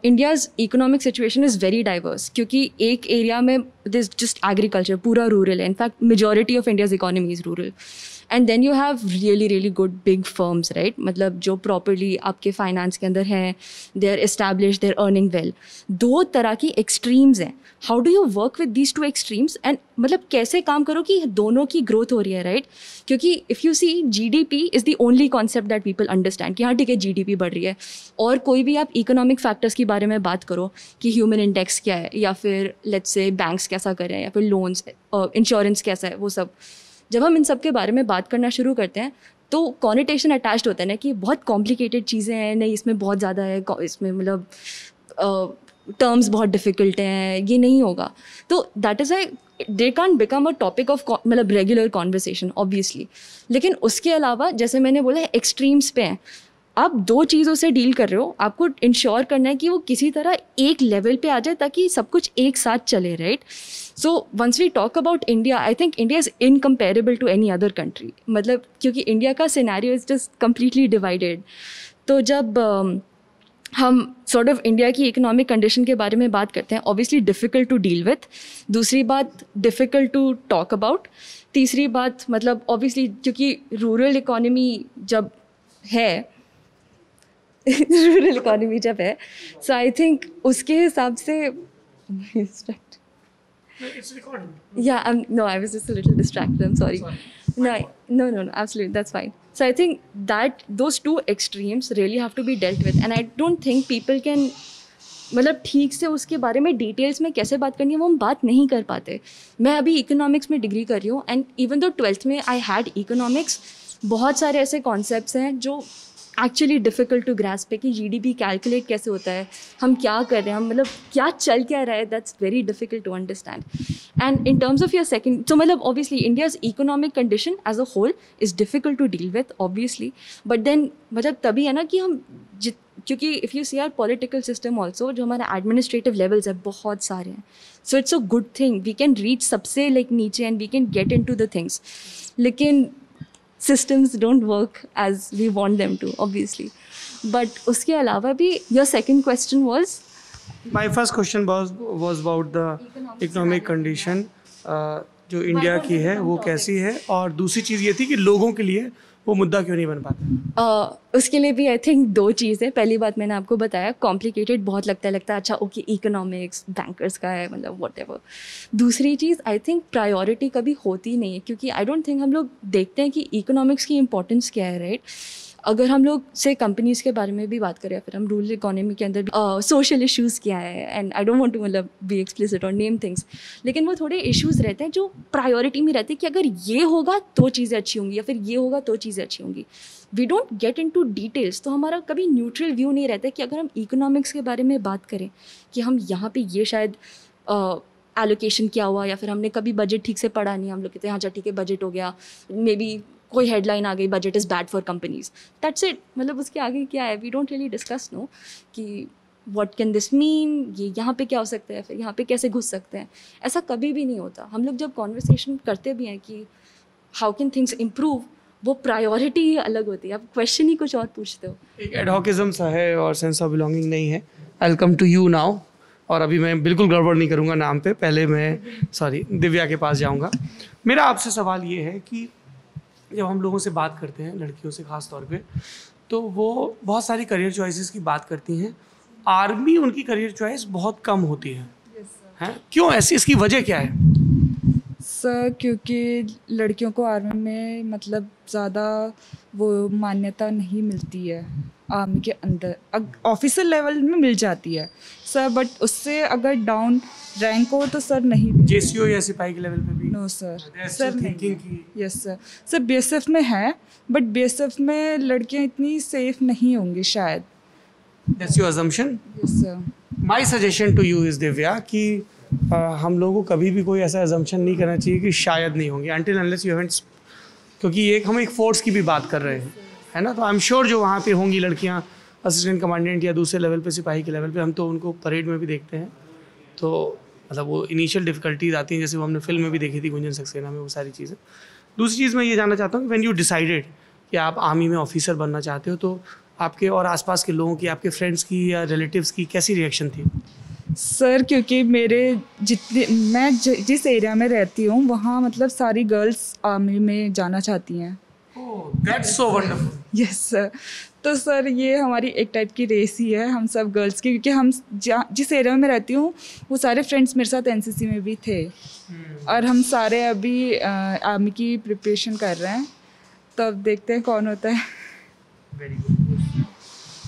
India's economic situation is very diverse क्योंकि एक area में there's just agriculture, पूरा rural है. In fact, majority of India's economy is rural. And then you have really, really good big firms, right? मतलब जो properly आपके finance के अंदर हैं, they're established, they're earning well. 2 तरह की extremes हैं. How do you work with these 2 extremes? And मतलब कैसे काम करो कि दोनों की growth हो रही है, right? क्योंकि if you see GDP is the only concept that people understand कि हाँ ठीक है GDP बढ़ रही है, और कोई भी आप economic factors के बारे में बात करो कि human index क्या है, या फिर let's say banks कैसा कर रहे हैं, या फिर loans, insurance कैसा है, वो सब. जब हम इन सब के बारे में बात करना शुरू करते हैं तो कॉनिटेशन अटैच्ड होता है ना कि बहुत कॉम्प्लिकेटेड चीज़ें हैं, नहीं इसमें बहुत ज़्यादा है, इसमें मतलब टर्म्स बहुत डिफ़िकल्ट हैं, ये नहीं होगा. तो that is I they can't become a topic of मतलब रेगुलर कॉन्वर्सेशन ऑब्वियसली. लेकिन उसके अलावा जैसे मैंने बोला एक्सट्रीम्स पे हैं. आप 2 चीज़ों से डील कर रहे हो, आपको इंश्योर करना है कि वो किसी तरह एक लेवल पे आ जाए ताकि सब कुछ एक साथ चले, right. So once we talk about India, I think India is incomparable to any other country. मतलब क्योंकि इंडिया का scenario is just completely divided. तो जब हम सॉर्ट ऑफ इंडिया की इकोनॉमिक कंडीशन के बारे में बात करते हैं, obviously difficult to deal with. दूसरी बात डिफ़िकल्ट टू टॉक अबाउट. तीसरी बात मतलब ऑब्वियसली क्योंकि रूरल इकोनॉमी जब है रूरल इकोनॉमी जब है, सो आई थिंक उसके हिसाब से yeah, no, I was just a little distracted, I'm sorry. No, absolutely, that's fine. So I think that those 2 extremes really have to be dealt with, and I don't think people can मतलब ठीक से उसके बारे में details में कैसे बात करनी है वो हम बात नहीं कर पाते. मैं अभी इकोनॉमिक्स में डिग्री कर रही हूँ, एंड इवन दो 12th में आई हैड इकोनॉमिक्स, बहुत सारे ऐसे कॉन्सेप्ट्स हैं जो एक्चुअली डिफ़िकल्ट टू ग्रास्प है कि जीडीपी कैलकुलेट कैसे होता है, हम क्या कर रहे हैं, हम मतलब क्या चल क्या रहा है, that's very difficult to understand. And in terms of your second, तो मतलब obviously India's economic condition as a whole is difficult to deal with obviously, but then मतलब तभी है ना कि हम क्योंकि if you see our political system also, जो हमारा एडमिनिस्ट्रेटिव लेवल्स है बहुत सारे हैं, so it's a good thing, we can reach सबसे लाइक नीचे and we can get in to the things. लेकिन systems don't work as we want them to, obviously. But उसके अलावा भी your second question was? My first question was about the economic condition जो India की है वो कैसी है, और दूसरी चीज़ ये थी कि लोगों के लिए वो मुद्दा क्यों नहीं बन पाता. उसके लिए भी आई थिंक 2 चीज़ें. पहली बात मैंने आपको बताया कॉम्प्लिकेटेड बहुत लगता है अच्छा ओके इकोनॉमिक्स बैंकर्स का है मतलब व्हाटएवर. दूसरी चीज़ आई थिंक प्रायोरिटी कभी होती नहीं है, क्योंकि आई डोंट थिंक हम लोग देखते हैं कि इकोनॉमिक्स की इंपॉर्टेंस क्या है, राइट. अगर हम लोग से कंपनीज़ के बारे में भी बात करें, फिर हम रूरल इकोनॉमी के अंदर सोशल इश्यूज़ क्या है, and I don't want to मतलब बी एक्सप्लिसिट और नेम थिंग्स, लेकिन वो थोड़े इश्यूज़ रहते हैं जो प्रायोरिटी में रहते हैं कि अगर ये होगा तो चीज़ें अच्छी होंगी या फिर ये होगा तो चीज़ें अच्छी होंगी. We don't get into details. तो हमारा कभी न्यूट्रल व्यू नहीं रहता कि अगर हम इकोनॉमिक्स के बारे में बात करें कि हम यहाँ पे ये शायद एलोकेशन क्या हुआ, या फिर हमने कभी बजट ठीक से पढ़ा नहीं, हम लोग कहते हैं हाँ अच्छा ठीक है बजट हो गया, मे बी कोई हेडलाइन आ गई budget is bad for companies, that's it. मतलब उसके आगे क्या है, we don't really discuss no कि व्हाट कैन दिस मीन, ये यहाँ पे क्या हो सकता है, फिर यहाँ पे कैसे घुस सकते हैं. ऐसा कभी भी नहीं होता. हम लोग जब कॉन्वर्सेशन करते भी हैं कि हाउ कैन थिंग्स इम्प्रूव, वो प्रायोरिटी ही अलग होती है. आप क्वेश्चन ही कुछ और पूछते हो. एक एडहॉकिज्म सा है और सेंस ऑफ बिलोंगिंग नहीं है. I will come to you now. और अभी मैं बिल्कुल गड़बड़ नहीं करूँगा नाम पे. पहले मैं दिव्या के पास जाऊँगा. मेरा आपसे सवाल ये है कि जब हम लोगों से बात करते हैं, लड़कियों से ख़ास तौर पे, तो वो बहुत सारी करियर चॉइसेस की बात करती हैं. आर्मी उनकी करियर चॉइस बहुत कम होती है. हैं क्यों ऐसी, इसकी वजह क्या है? सर क्योंकि लड़कियों को आर्मी में मतलब ज़्यादा वो मान्यता नहीं मिलती है. आर्मी के अंदर ऑफिसर लेवल में मिल जाती है सर, बट उससे अगर डाउन रैंक हो तो सर नहीं. जेसीओ या सिपाही के लेवल पे भी? No sir. सर नहीं. Yes sir. सर बीएसएफ में है, बट बीएसएफ में लड़कियां इतनी सेफ नहीं होंगी शायद. That's your assumption? Yes sir. My suggestion to you is Divya कि हम लोगों को कभी भी कोई ऐसा अजम्पशन नहीं करना चाहिए कि शायद नहीं होंगी, until unless you haven't, क्योंकि हम एक फोर्स की भी बात कर रहे हैं, है ना. तो आई एम श्योर जो वहाँ पे होंगी लड़कियाँ असिस्टेंट कमांडेंट या दूसरे लेवल पे, सिपाही के लेवल पे, हम तो उनको परेड में भी देखते हैं. तो मतलब वो इनिशियल डिफ़िकल्टीज आती हैं, जैसे वो हमने फिल्म में भी देखी थी गुंजन सक्सेना में, वो सारी चीज़ें. दूसरी चीज़ मैं ये जानना चाहता हूँ कि व्हेन यू डिसाइडेड कि आप आर्मी में ऑफिसर बनना चाहते हो, तो आपके और आसपास के लोगों की, आपके फ्रेंड्स की या रिलेटिव्स की कैसी रिएक्शन थी? सर क्योंकि मैं जिस एरिया में रहती हूँ वहाँ मतलब सारी गर्ल्स आर्मी में जाना चाहती हैं. That's so wonderful. Yes sir. तो सर ये हमारी एक टाइप की रेस ही है हम सब गर्ल्स की, क्योंकि हम जिस एरिया में रहती हूँ वो सारे फ्रेंड्स मेरे साथ एनसीसी में भी थे. और हम सारे अभी आर्मी की प्रिपरेशन कर रहे हैं, तो अब देखते हैं कौन होता है. Very good.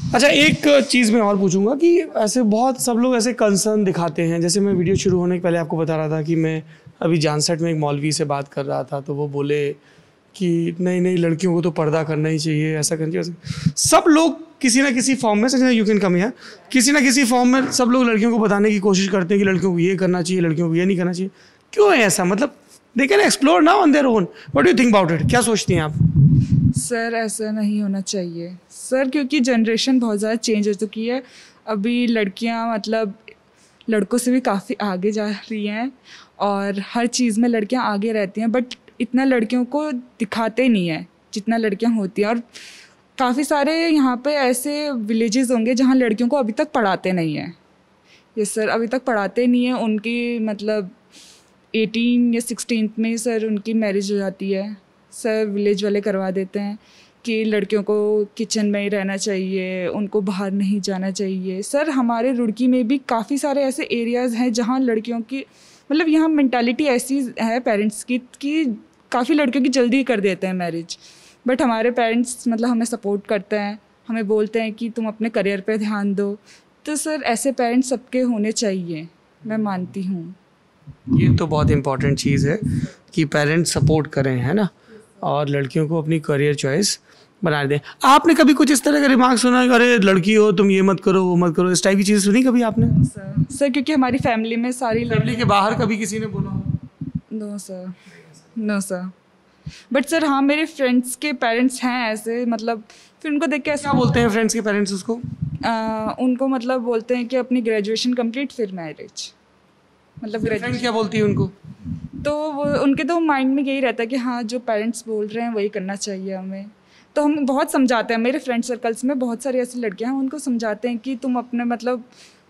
अच्छा, एक चीज़ मैं और पूछूंगा कि ऐसे बहुत सब लोग ऐसे कंसर्न दिखाते हैं. जैसे मैं वीडियो शुरू होने के पहले आपको बता रहा था कि मैं अभी जानसठ में एक मौलवी से बात कर रहा था, तो वो बोले कि नहीं लड़कियों को तो पर्दा करना ही चाहिए, ऐसा करना चाहिए. सब लोग किसी ना किसी फॉर्म में, यू कैन कम हियर, किसी ना किसी फॉर्म में सब लोग लड़कियों को बताने की कोशिश करते हैं कि लड़कियों को ये करना चाहिए, लड़कियों को ये नहीं करना चाहिए. क्यों है ऐसा? मतलब they can explore now on their own. What do you think about it? क्या सोचती हैं आप? सर ऐसा नहीं होना चाहिए सर, क्योंकि जनरेशन बहुत ज़्यादा चेंज हो चुकी है. अभी लड़कियां मतलब लड़कों से भी काफ़ी आगे जा रही हैं और हर चीज़ में लड़कियां आगे रहती हैं, बट इतना लड़कियों को दिखाते नहीं है जितना लड़कियां होती हैं. और काफ़ी सारे यहाँ पे ऐसे विलेजेस होंगे जहाँ लड़कियों को अभी तक पढ़ाते नहीं हैं. यस सर, अभी तक पढ़ाते नहीं हैं. उनकी मतलब 18 या 16 में सर उनकी मैरिज हो जाती है. सर विलेज वाले करवा देते हैं कि लड़कियों को किचन में ही रहना चाहिए, उनको बाहर नहीं जाना चाहिए. सर हमारे रुड़की में भी काफ़ी सारे ऐसे एरियाज़ हैं जहाँ लड़कियों की मतलब यहाँ मेंटालिटी ऐसी है पेरेंट्स की कि काफ़ी लड़कियों की जल्दी कर देते हैं मैरिज. बट हमारे पेरेंट्स मतलब हमें सपोर्ट करते हैं, हमें बोलते हैं कि तुम अपने करियर पे ध्यान दो. तो सर ऐसे पेरेंट्स सबके होने चाहिए, मैं मानती हूँ. ये तो बहुत इम्पॉर्टेंट चीज़ है कि पेरेंट्स सपोर्ट करें, है ना, और लड़कियों को अपनी करियर चॉइस बना दें. आपने कभी कुछ इस तरह का रिमार्क सुना कि अरे लड़की हो तुम ये मत करो वो मत करो, इस टाइप की चीज़ सुनी कभी आपने? सर क्योंकि हमारी फैमिली में सारी फैमिली के बाहर कभी किसी ने बोला? No sir, no sir. But sir हाँ मेरे फ्रेंड्स के पेरेंट्स हैं ऐसे, मतलब फिर उनको देख के ऐसा क्या बोलते हैं फ्रेंड्स के पेरेंट्स उसको? उनको मतलब बोलते हैं कि अपनी ग्रेजुएशन कंप्लीट फिर मैरिज. मतलब फ्रेंड क्या बोलती है उनको? तो वो उनके तो माइंड में यही रहता है कि हाँ जो पेरेंट्स बोल रहे हैं वही करना चाहिए हमें. तो हम बहुत समझाते हैं, मेरे फ्रेंड सर्कल्स में बहुत सारी ऐसी लड़कियां हैं, उनको समझाते हैं कि तुम अपने मतलब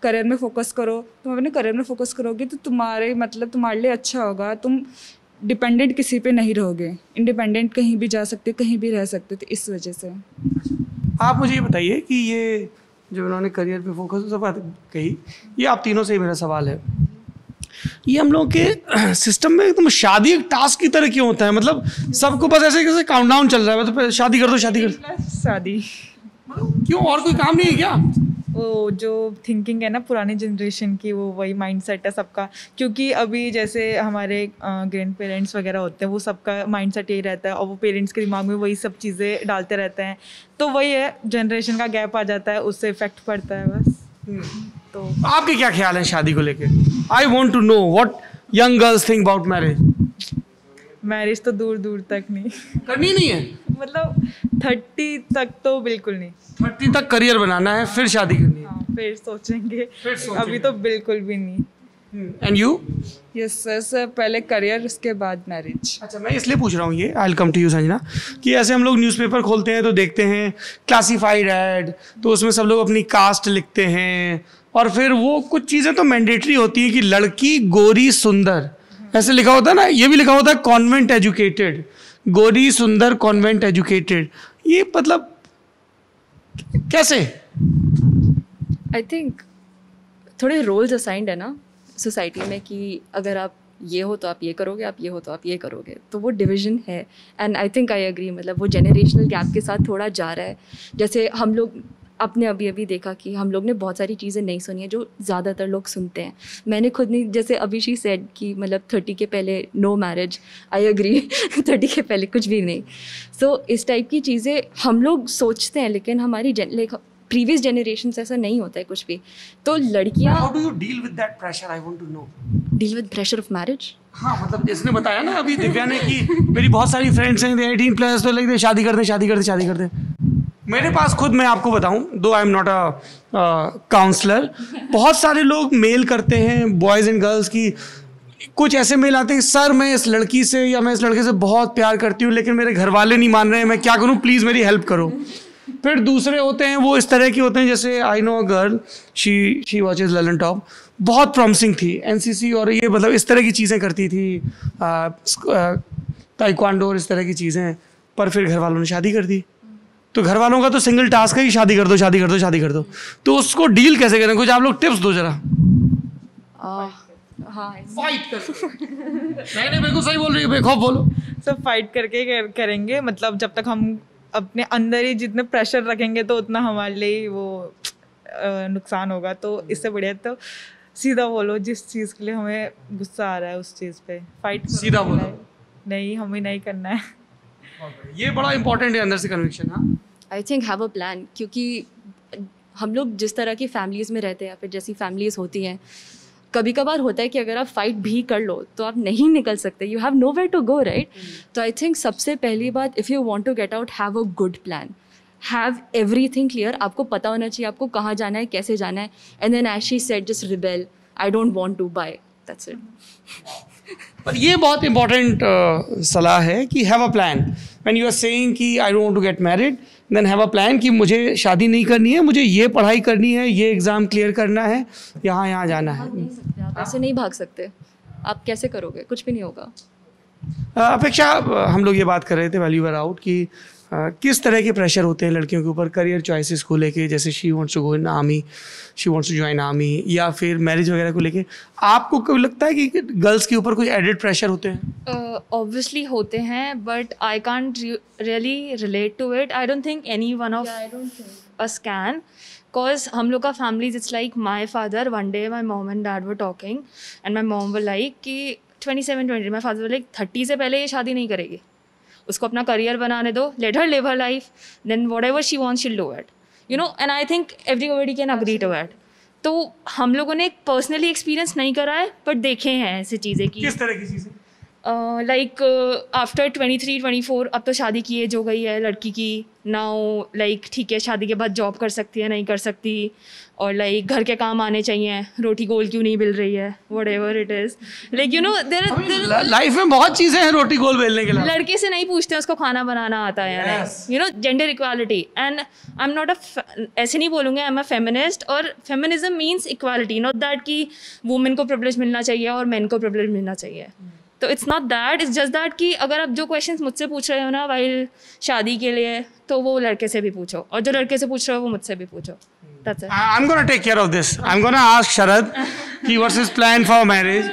करियर में फोकस करो. तुम अपने करियर में फोकस करोगे तो तुम्हारे लिए अच्छा होगा. तुम डिपेंडेंट किसी पे नहीं रहोगे, इंडिपेंडेंट कहीं भी जा सकते, कहीं भी रह सकते. तो इस वजह से आप मुझे ये बताइए कि ये जो उन्होंने करियर पे फोकस सब बात कही, ये आप तीनों से ही मेरा सवाल है ये हम लोग के सिस्टम में एकदम शादी एक टास्क की तरह क्यों होता है? मतलब सबको बस ऐसे कैसे काउंटडाउन चल रहा है, मतलब शादी कर दो शादी कर दो। शादी क्यों, और कोई काम नहीं है क्या? वो जो थिंकिंग है ना पुरानी जनरेशन की, वो वही माइंडसेट है सबका। क्योंकि अभी जैसे हमारे ग्रैंड पेरेंट्स वगैरह होते हैं, वो सबका माइंडसेट यही रहता है और वो पेरेंट्स के दिमाग में वही सब चीज़ें डालते रहते हैं, तो वही है, जनरेशन का गैप आ जाता है, उससे इफेक्ट पड़ता है बस। तो आपके क्या ख्याल है शादी को लेके? I want to know what young girls think about marriage. Marriage तो दूर दूर तक नहीं, करनी नहीं है, मतलब 30 तक तो बिल्कुल नहीं। 30 तक करियर बनाना है, फिर शादी करनी है। हाँ, फिर सोचेंगे, अभी तो बिल्कुल भी नहीं। And you? यस सर, पहले करियर उसके बाद मैरिज। अच्छा, मैं इसलिए पूछ रहा हूँ ये, I will come to you Sanjana, कि ऐसे हम लोग न्यूज़पेपर खोलते हैं तो देखते हैं क्लासीफाइड ऐड, तो उसमें सब लोग अपनी कास्ट लिखते हैं और फिर वो कुछ चीज़ें तो मैंडेटरी होती हैं कि लड़की गोरी सुंदर, ऐसे लिखा होता है ना, ये भी लिखा होता है कॉन्वेंट एजुकेटेड, गोरी सुंदर कॉन्वेंट एजुकेटेड। ये मतलब कैसे? आई थिंक थोड़े रोल्स असाइंड है ना सोसाइटी में कि अगर आप ये हो तो आप ये करोगे, आप ये हो तो आप ये करोगे, तो वो डिवीजन है। And I think I agree, मतलब वो जेनरेशनल गैप के साथ थोड़ा जा रहा है। जैसे हम लोग आपने अभी अभी देखा कि हम लोग ने बहुत सारी चीज़ें नहीं सुनी है जो ज़्यादातर लोग सुनते हैं। मैंने खुद नहीं, जैसे अभी शी सेड कि मतलब 30 के पहले नो मैरिज, आई एग्री 30 के पहले कुछ भी नहीं। सो इस टाइप की चीज़ें हम लोग सोचते हैं, लेकिन हमारी प्रीवियस जनरेशन से ऐसा नहीं होता है कुछ भी। तो लड़कियाँ how do you deal with that pressure? I want to know. Deal with pressure of marriage? हाँ, मतलब जिसने बताया ना अभी दिव्या ने कि मेरी बहुत सारी फ्रेंड्स हैं 18+ तो लगते शादी करते। मेरे पास खुद, मैं आपको बताऊं, though I am not a counsellor, बहुत सारे लोग मेल करते हैं बॉयज़ एंड गर्ल्स की, कुछ ऐसे मेल आते हैं, सर मैं इस लड़की से या मैं इस लड़के से बहुत प्यार करती हूँ लेकिन मेरे घर वाले नहीं मान रहे हैं, मैं क्या करूँ, प्लीज़ मेरी हेल्प करो। फिर दूसरे होते हैं वो इस तरह के होते हैं, जैसे I know a girl, she watches Lalan top, बहुत प्रॉमिसिंग थी, एनसीसी और ये मतलब इस तरह की चीज़ें करती थी, ताइक्वांडो और इस तरह की चीज़ें, पर फिर घर वालों ने शादी कर दी। तो घर वालों का तो सिंगल टास्क है कि शादी कर दो। तो उसको डील कैसे करें? कुछ आप लोग टिप्स दो जरा। हाँ, फाइट कर। नहीं बिल्कुल सही बोल रही है, बेखौफ बोलो। सब फाइट करके करेंगे, मतलब जब तक हम अपने अंदर ही जितने प्रेशर रखेंगे तो उतना हमारे लिए वो नुकसान होगा। तो इससे बढ़िया तो सीधा बोलो, जिस चीज़ के लिए हमें गुस्सा आ रहा है उस चीज़ पे फाइट सीधा बोलो, नहीं हमें नहीं करना है। ये बड़ा इंपॉर्टेंट है, अंदर से कन्विक्शन। हाँ, I think have a plan, क्योंकि हम लोग जिस तरह की फैमिलीज़ में रहते हैं, फिर जैसी फैमिलीज़ होती हैं, कभी कभार होता है कि अगर आप फाइट भी कर लो तो आप नहीं निकल सकते, you have nowhere to go, right? तो आई थिंक सबसे पहली बात, if you want to get out, have a good plan, have everything clear. आपको पता होना चाहिए आपको कहाँ जाना है, कैसे जाना है, and then as she said just rebel, I don't want to buy, that's it. पर ये बहुत इंपॉर्टेंट सलाह है कि have a plan. When you are saying कि I don't want to get married, then have a plan कि मुझे शादी नहीं करनी है, मुझे ये पढ़ाई करनी है, ये एग्ज़ाम क्लियर करना है, यहाँ जाना है। आप ऐसे नहीं भाग सकते, आप कैसे करोगे? कुछ भी नहीं होगा। अपेक्षा, हम लोग ये बात कर रहे थे वैल्यू वर आउट कि किस तरह के प्रेशर होते हैं लड़कियों के ऊपर करियर चॉइसेस को लेके, जैसे she wants to go in army, she wants to join army, या फिर मैरिज वगैरह को लेके। आपको कभी लगता है कि गर्ल्स के ऊपर कोई एडेड प्रेशर होते हैं? ऑब्वियसली होते हैं, but I can't really relate to it. I don't think any one of us can, because हम लोग का families, it's like my father, one day my mom and dad were talking and my mom were like कि 27-20, my father were like 30 से पहले ये शादी नहीं करेगी, उसको अपना करियर बनाने दो, let her live her life, then whatever she wants she'll do it, you know. And I think everybody can agree to it. तो हम लोगों ने पर्सनली एक्सपीरियंस नहीं करा है, बट देखे हैं ऐसी चीज़ें कि किस तरह की चीज़ें? लाइक आफ्टर 23-24 अब तो शादी की एज हो गई है लड़की की, नाउ लाइक ठीक है शादी के बाद जॉब कर सकती है, नहीं कर सकती, और लाइक घर के काम आने चाहिए, रोटी गोल क्यों नहीं मिल रही है, what ever it is, like you know their life में बहुत चीज़ें हैं रोटी गोल बेलने के लिए। लड़के से नहीं पूछते उसको खाना बनाना आता है या नहीं, you know, gender equality. And I am not ऐसे नहीं बोलूँगी आई एम अ फेमिनिस्ट, और feminism means equality, not that कि वुमेन को प्रिविलेज मिलना चाहिए और मेन को प्रिविलेज मिलना चाहिए। तो it's not that, it's just that कि अगर आप जो क्वेश्चंस मुझसे पूछ रहे हो ना वाइल शादी के लिए, तो वो लड़के से भी पूछो, और जो लड़के से पूछ रहे हो वो मुझसे भी पूछो। That's it. I'm gonna take care of this. I'm gonna ask Sharad कि what's his plan for marriage.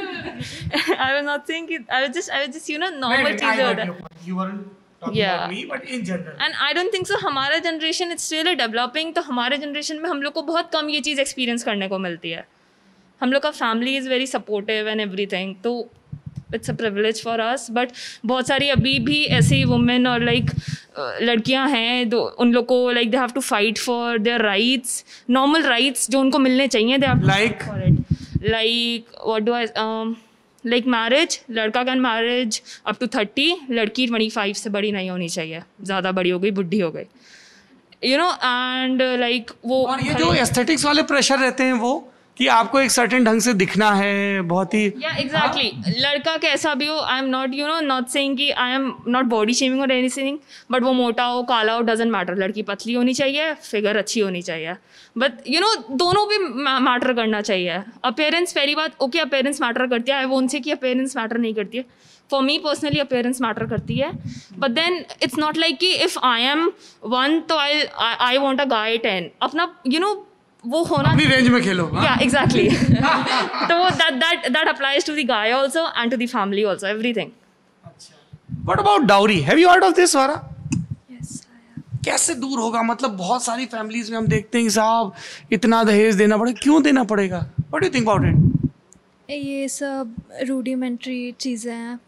I was not saying it. I was just normal चीजें होता है. You weren't talking Yeah. about me, but in general. And I don't think so. हमारा generation it's still developing. तो हमारे generation में हम लोग को बहुत कम ये चीज़ एक्सपीरियंस करने को मिलती है. हम लोग का family is very supportive and everything. तो it's a privilege for us. But बहुत सारी अभी भी ऐसी वुमेन और लाइक लड़कियां हैं उन लोग को like they have to fight for their rights, normal rights जो उनको मिलने चाहिए. They have Like? For it. Like what do I like marriage. लड़का कैन मैरिज अप टू 30. लड़की 25 से बड़ी नहीं होनी चाहिए. ज़्यादा बड़ी हो गई, बुढ़ी हो गई, एंड लाइक वो. और ये जो एस्थेटिक्स वाले प्रेशर रहते हैं वो कि आपको एक सर्टेन ढंग से दिखना है, बहुत ही. या एग्जैक्टली. लड़का कैसा भी हो, I am not not saying कि I am not body shaming और एनीथिंग, बट वो मोटा हो काला हो डजेंट मैटर. लड़की पतली होनी चाहिए, फिगर अच्छी होनी चाहिए. बट दोनों भी मैटर करना चाहिए. अपेयरेंस पहली बात. ओके, अपेयरेंस मैटर करती है. आई वोंट से कि अपेयरेंस मैटर नहीं करती है. For me personally appearance matter करती है. But then it's not like कि इफ आई एम 1 तो आई वॉन्ट अ गाय 10. अपना वो होना अपनी रेंज में खेलो. या एग्जैक्टली. तो वो that applies to the guy also and to the family also, everything. What about dowry? Have you heard of this, Vara? Yes, I am. कैसे दूर होगा? मतलब बहुत सारी फैमिलीज में हम देखते हैं कि साहब इतना दहेज देना पड़ेगा. क्यों देना पड़ेगा? What do you think about it? ये सब रूडिमेंट्री चीज़ें हैं.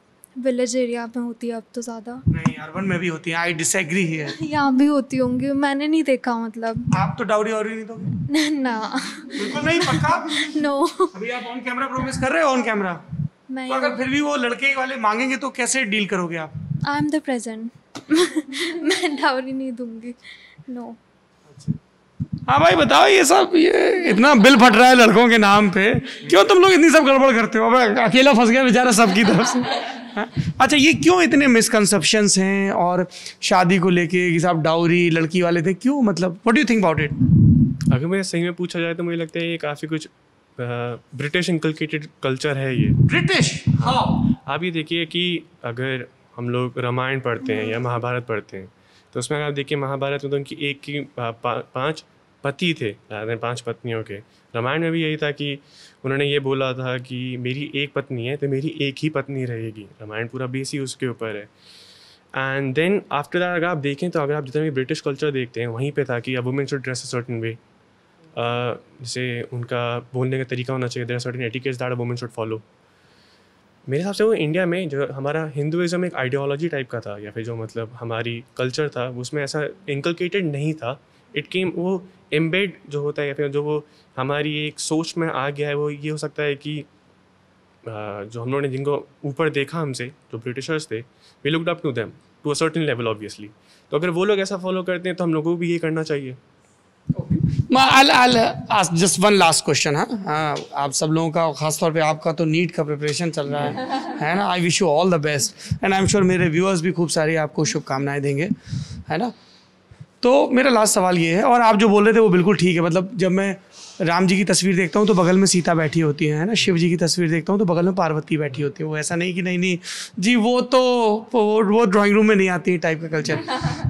विलेज एरिया में होती है अब तो ज़्यादा. नहीं, अर्बन में भी होती है. I disagree here. यहाँ भी होती होंगी, मैंने नहीं देखा. मतलब आप तो डाउरी और नहीं दोगे? ना. बिल्कुल नहीं. पक्का? नो. अभी आप ऑन कैमरा प्रॉमिस कर रहे हो? On camera. मैं तो अगर फिर भी वो लड़के वाले मांगेंगे तो कैसे डील करोगे आप? I am the present. मैं डाउरी नहीं दूंगी. नो. हाँ भाई बताओ, ये इतना बिल फट रहा है लड़कों के नाम पे, क्यों तुम लोग इतनी सब गड़बड़ करते हो? अब अकेला फंस गया बेचारा सबकी तरफ से. हाँ? अच्छा, ये क्यों इतने मिसकंसेप्शंस हैं और शादी को लेके कि साहब डाउरी लड़की वाले थे, क्यों? मतलब what do you think about it? अगर मुझे सही में पूछा जाए तो मुझे लगता है ये काफ़ी कुछ ब्रिटिश इंकलकेटेड कल्चर है ये. ब्रिटिश? हाँ. आप ये देखिए कि अगर हम लोग रामायण पढ़ते हैं या महाभारत पढ़ते हैं तो उसमें अगर आप देखिए महाभारत में तो उनकी एक की 5 पति थे rather than 5 पत्नियों के. रामायण में भी यही था कि उन्होंने ये बोला था कि मेरी एक पत्नी है तो मेरी एक ही पत्नी रहेगी. रामायण पूरा बेस ही उसके ऊपर है. एंड देन आफ्टर दैट अगर आप देखें तो अगर आप जितना भी ब्रिटिश कल्चर देखते हैं वहीं पे था कि a women should dress a certain way. जैसे उनका बोलने का तरीका होना चाहिए. There are certain etiquettes that a women should follow. मेरे हिसाब से वो इंडिया में जो हमारा हिंदुइज्म एक आइडियोलॉजी टाइप का था या फिर जो मतलब हमारी कल्चर था उसमें ऐसा इंकलकेटेड नहीं था. इट केम वो एम्बेड जो होता है या फिर जो वो हमारी एक सोच में आ गया है. वो ये हो सकता है कि जो हम लोगों ने जिनको ऊपर देखा हमसे जो ब्रिटिशर्स थे, we looked up to them to a certain level obviously. तो अगर वो लोग ऐसा फॉलो करते हैं तो हम लोगों को भी ये करना चाहिए. I'll ask just one last question. हाँ, आप सब लोगों का, खासतौर पे आपका तो नीट का प्रिपरेशन चल रहा है ना. I wish you all the best and I am sure मेरे व्यूअर्स भी खूब सारी आपको शुभकामनाएं देंगे, है ना. तो मेरा लास्ट सवाल ये है, और आप जो बोल रहे थे वो बिल्कुल ठीक है. मतलब जब मैं राम जी की तस्वीर देखता हूँ तो बगल में सीता बैठी होती है ना. शिव जी की तस्वीर देखता हूँ तो बगल में पार्वती बैठी होती है. वो ऐसा नहीं कि नहीं जी वो तो वो ड्राइंग रूम में नहीं आती टाइप का कल्चर.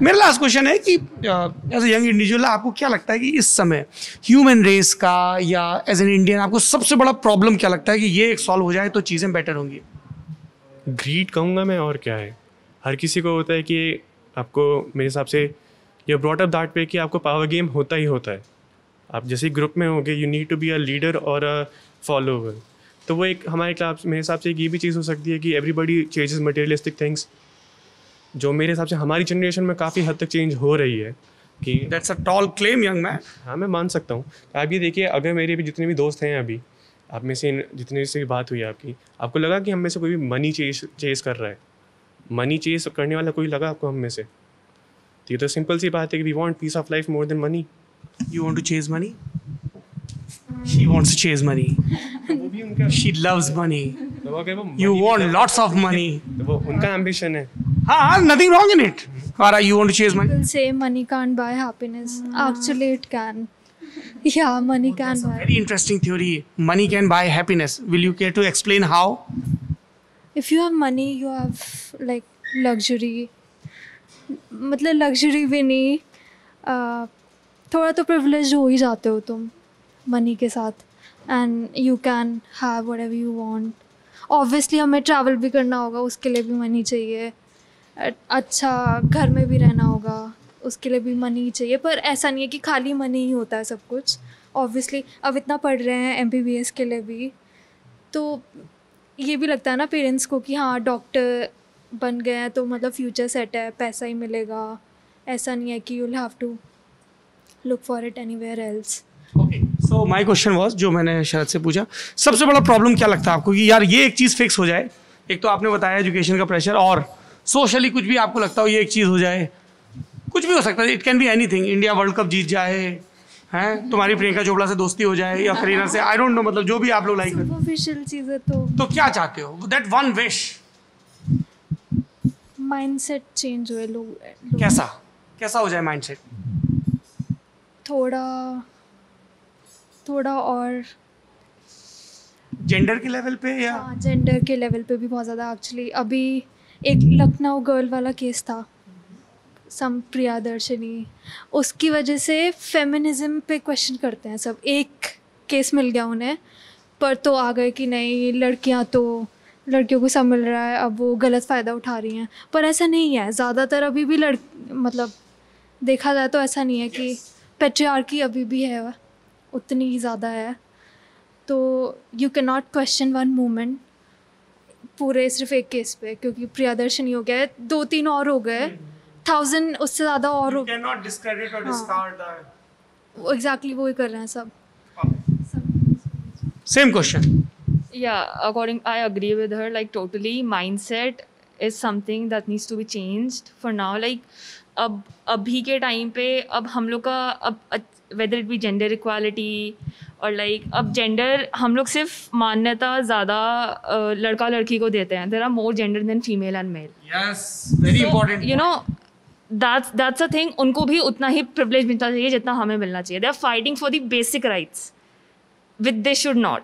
मेरा लास्ट क्वेश्चन है कि एज ए यंग इंडिविजुअल आपको क्या लगता है कि इस समय ह्यूमन रेस का या एज एन इंडियन आपको सबसे बड़ा प्रॉब्लम क्या लगता है कि ये एक सॉल्व हो जाए तो चीज़ें बेटर होंगी? ग्रीड कहूँगा मैं, और क्या है. हर किसी को होता है कि आपको, मेरे हिसाब से ये ब्रॉट अप दैट पे कि आपको पावर गेम होता ही होता है. आप जैसे ग्रुप में होंगे you need to be a leader और अ फॉलोवर. तो वो एक हमारे क्लास मेरे हिसाब से एक ये भी चीज़ हो सकती है कि एवरीबडी चेंजेस मटेरियलिस्टिक थिंग्स, जो मेरे हिसाब से हमारी जनरेशन में काफ़ी हद तक चेंज हो रही है. कि that's a tall claim young man. हाँ, मैं मान सकता हूँ. आप ये देखिए, अगर मेरे भी जितने भी दोस्त हैं अभी, आप में से जितने से भी बात हुई आपकी, आपको लगा कि हम में से कोई भी मनी चेस कर रहा है? मनी चेस करने वाला कोई लगा आपको हम में से? तो ये तो सिंपल सी बात है कि we want peace of life more than money. You want to chase money? She wants to chase money. वो भी उनका, She loves money. तो अगर वो You money want भी lots of money. तो वो उनका एम्बिशन है. हाँ, nothing wrong in it. Vara, you want to chase money? People say money can't buy happiness. Actually, it can. Yeah, money can buy. Very interesting theory. Money can buy happiness. Will you care to explain how? If you have money, you have like luxury. मतलब luxury भी नहीं, थोड़ा तो privileged हो ही जाते हो तुम money के साथ. And you can have whatever you want. Obviously हमें ट्रैवल भी करना होगा, उसके लिए भी मनी चाहिए। अच्छा घर में भी रहना होगा, उसके लिए भी मनी चाहिए। पर ऐसा नहीं है कि खाली मनी ही होता है सब कुछ। ऑब्वियसली अब इतना पढ़ रहे हैं MBBS के लिए भी, तो ये भी लगता है ना पेरेंट्स को कि हाँ डॉक्टर बन गए हैं तो मतलब फ्यूचर सेट है, पैसा ही मिलेगा। ऐसा नहीं है कि you will have to look for it anywhere else. Okay, so my question was, जो मैंने शरद से पूछा, सबसे बड़ा प्रॉब्लम क्या लगता है आपको कि यार ये एक चीज़ फिक्स हो जाए? एक तो आपने बताया एजुकेशन का प्रेशर, और सोशली कुछ भी आपको लगता हो ये एक चीज़ हो जाए, कुछ भी हो सकता है, it can be anything, India world cup जीत जाए, हैं तुम्हारी प्रियंका चोपड़ा से दोस्ती हो जाए या करीना से, आई डोंट नो, मतलब जो भी आप लोग लाइक करते हो। सुपरफिशियल चीज़ें तो क्या चाहते हो? That one wish. Mindset change हुए लोग। कैसा हो जाए माइंडसेट? थोड़ा और जेंडर के लेवल पे, या हाँ जेंडर के लेवल पे भी बहुत ज़्यादा। एक्चुअली अभी एक लखनऊ गर्ल वाला केस था, सम प्रियादर्शनी, उसकी वजह से फेमिनिज्म पे क्वेश्चन करते हैं सब। एक केस मिल गया उन्हें, पर तो आ गए कि नहीं लड़कियों को सब मिल रहा है, अब वो गलत फ़ायदा उठा रही हैं। पर ऐसा नहीं है, ज़्यादातर अभी भी मतलब देखा जाए तो ऐसा नहीं है कि पैट्रियार्की अभी भी है, उतनी ही ज़्यादा है। तो you can not question one movement पूरे सिर्फ एक केस पे, क्योंकि प्रियदर्शनी हो गया, 2-3 और हो गए, 1000 उससे ज़्यादा और हो। एग्जैक्टली वो ही कर रहे हैं सब। Same question. Yeah, I agree with her, like totally. Mindset is something that needs to be changed for now. Like अब अभी के टाइम पे अब हम लोग का अब whether it be gender equality और like अब gender हम लोग सिर्फ मान्यता ज़्यादा लड़का लड़की को देते हैं. There are more gender than female and male. Yes, very important. You know, that's a thing. उनको भी उतना ही privilege मिलना चाहिए जितना हमें मिलना चाहिए. They are fighting for the basic rights, which they should not.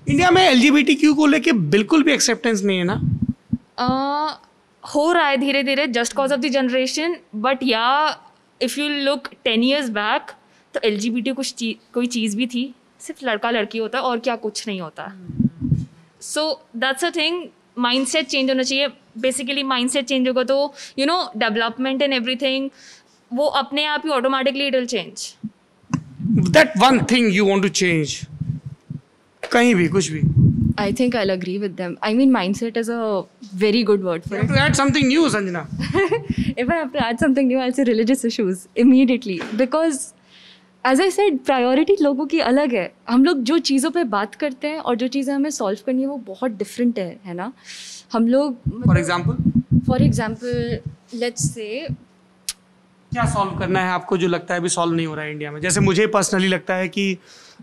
India में LGBTQ को लेके बिल्कुल भी एक्सेप्टेंस नहीं है ना? हो रहा है धीरे धीरे, just cause of the generation. But या if you look 10 years back तो LGBT कोई चीज़ भी थी, सिर्फ लड़का लड़की होता है और क्या कुछ नहीं होता. So that's a thing. Mindset change होना चाहिए. बेसिकली माइंडसेट चेंज होगा तो you know development and everything वो अपने आप ही automatically it will change. That one thing you want to change, कहीं भी कुछ भी. I think I'll agree with them. I mean, mindset is a very good word for You it. have to add something new, Sanjana. If I have to add something new, I'll say religious issues immediately. Because, as I said, priority लोगों की अलग है. हम लोग जो चीज़ों पे बात करते हैं और जो चीज़ें हमें सॉल्व करनी है वो बहुत डिफरेंट है ना. हम लोग For example, let's say क्या सॉल्व करना है आपको जो लगता है अभी सॉल्व नहीं हो रहा है इंडिया में? जैसे मुझे पर्सनली लगता है कि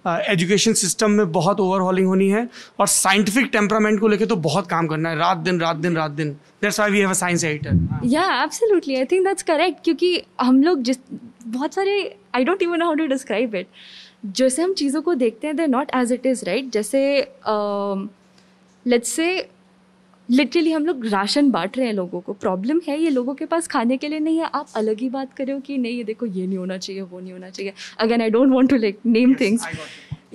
एजुकेशन सिस्टम में बहुत ओवरहॉलिंग होनी है और साइंटिफिक टेम्परामेंट को लेके तो बहुत काम करना है, रात दिन. That's why we have a science editor. Yeah absolutely, I think that's correct. क्योंकि हम लोग जिस बहुत सारे I don't even know how to describe it, जैसे हम चीज़ों को देखते हैं they not as it is, right. जैसे लेट्स से लिटरली हम लोग राशन बांट रहे हैं लोगों को. प्रॉब्लम है ये लोगों के पास खाने के लिए नहीं है. आप अलग ही बात कर रहे हो कि नहीं ये देखो ये नहीं होना चाहिए वो नहीं होना चाहिए. Again I don't want to like name things.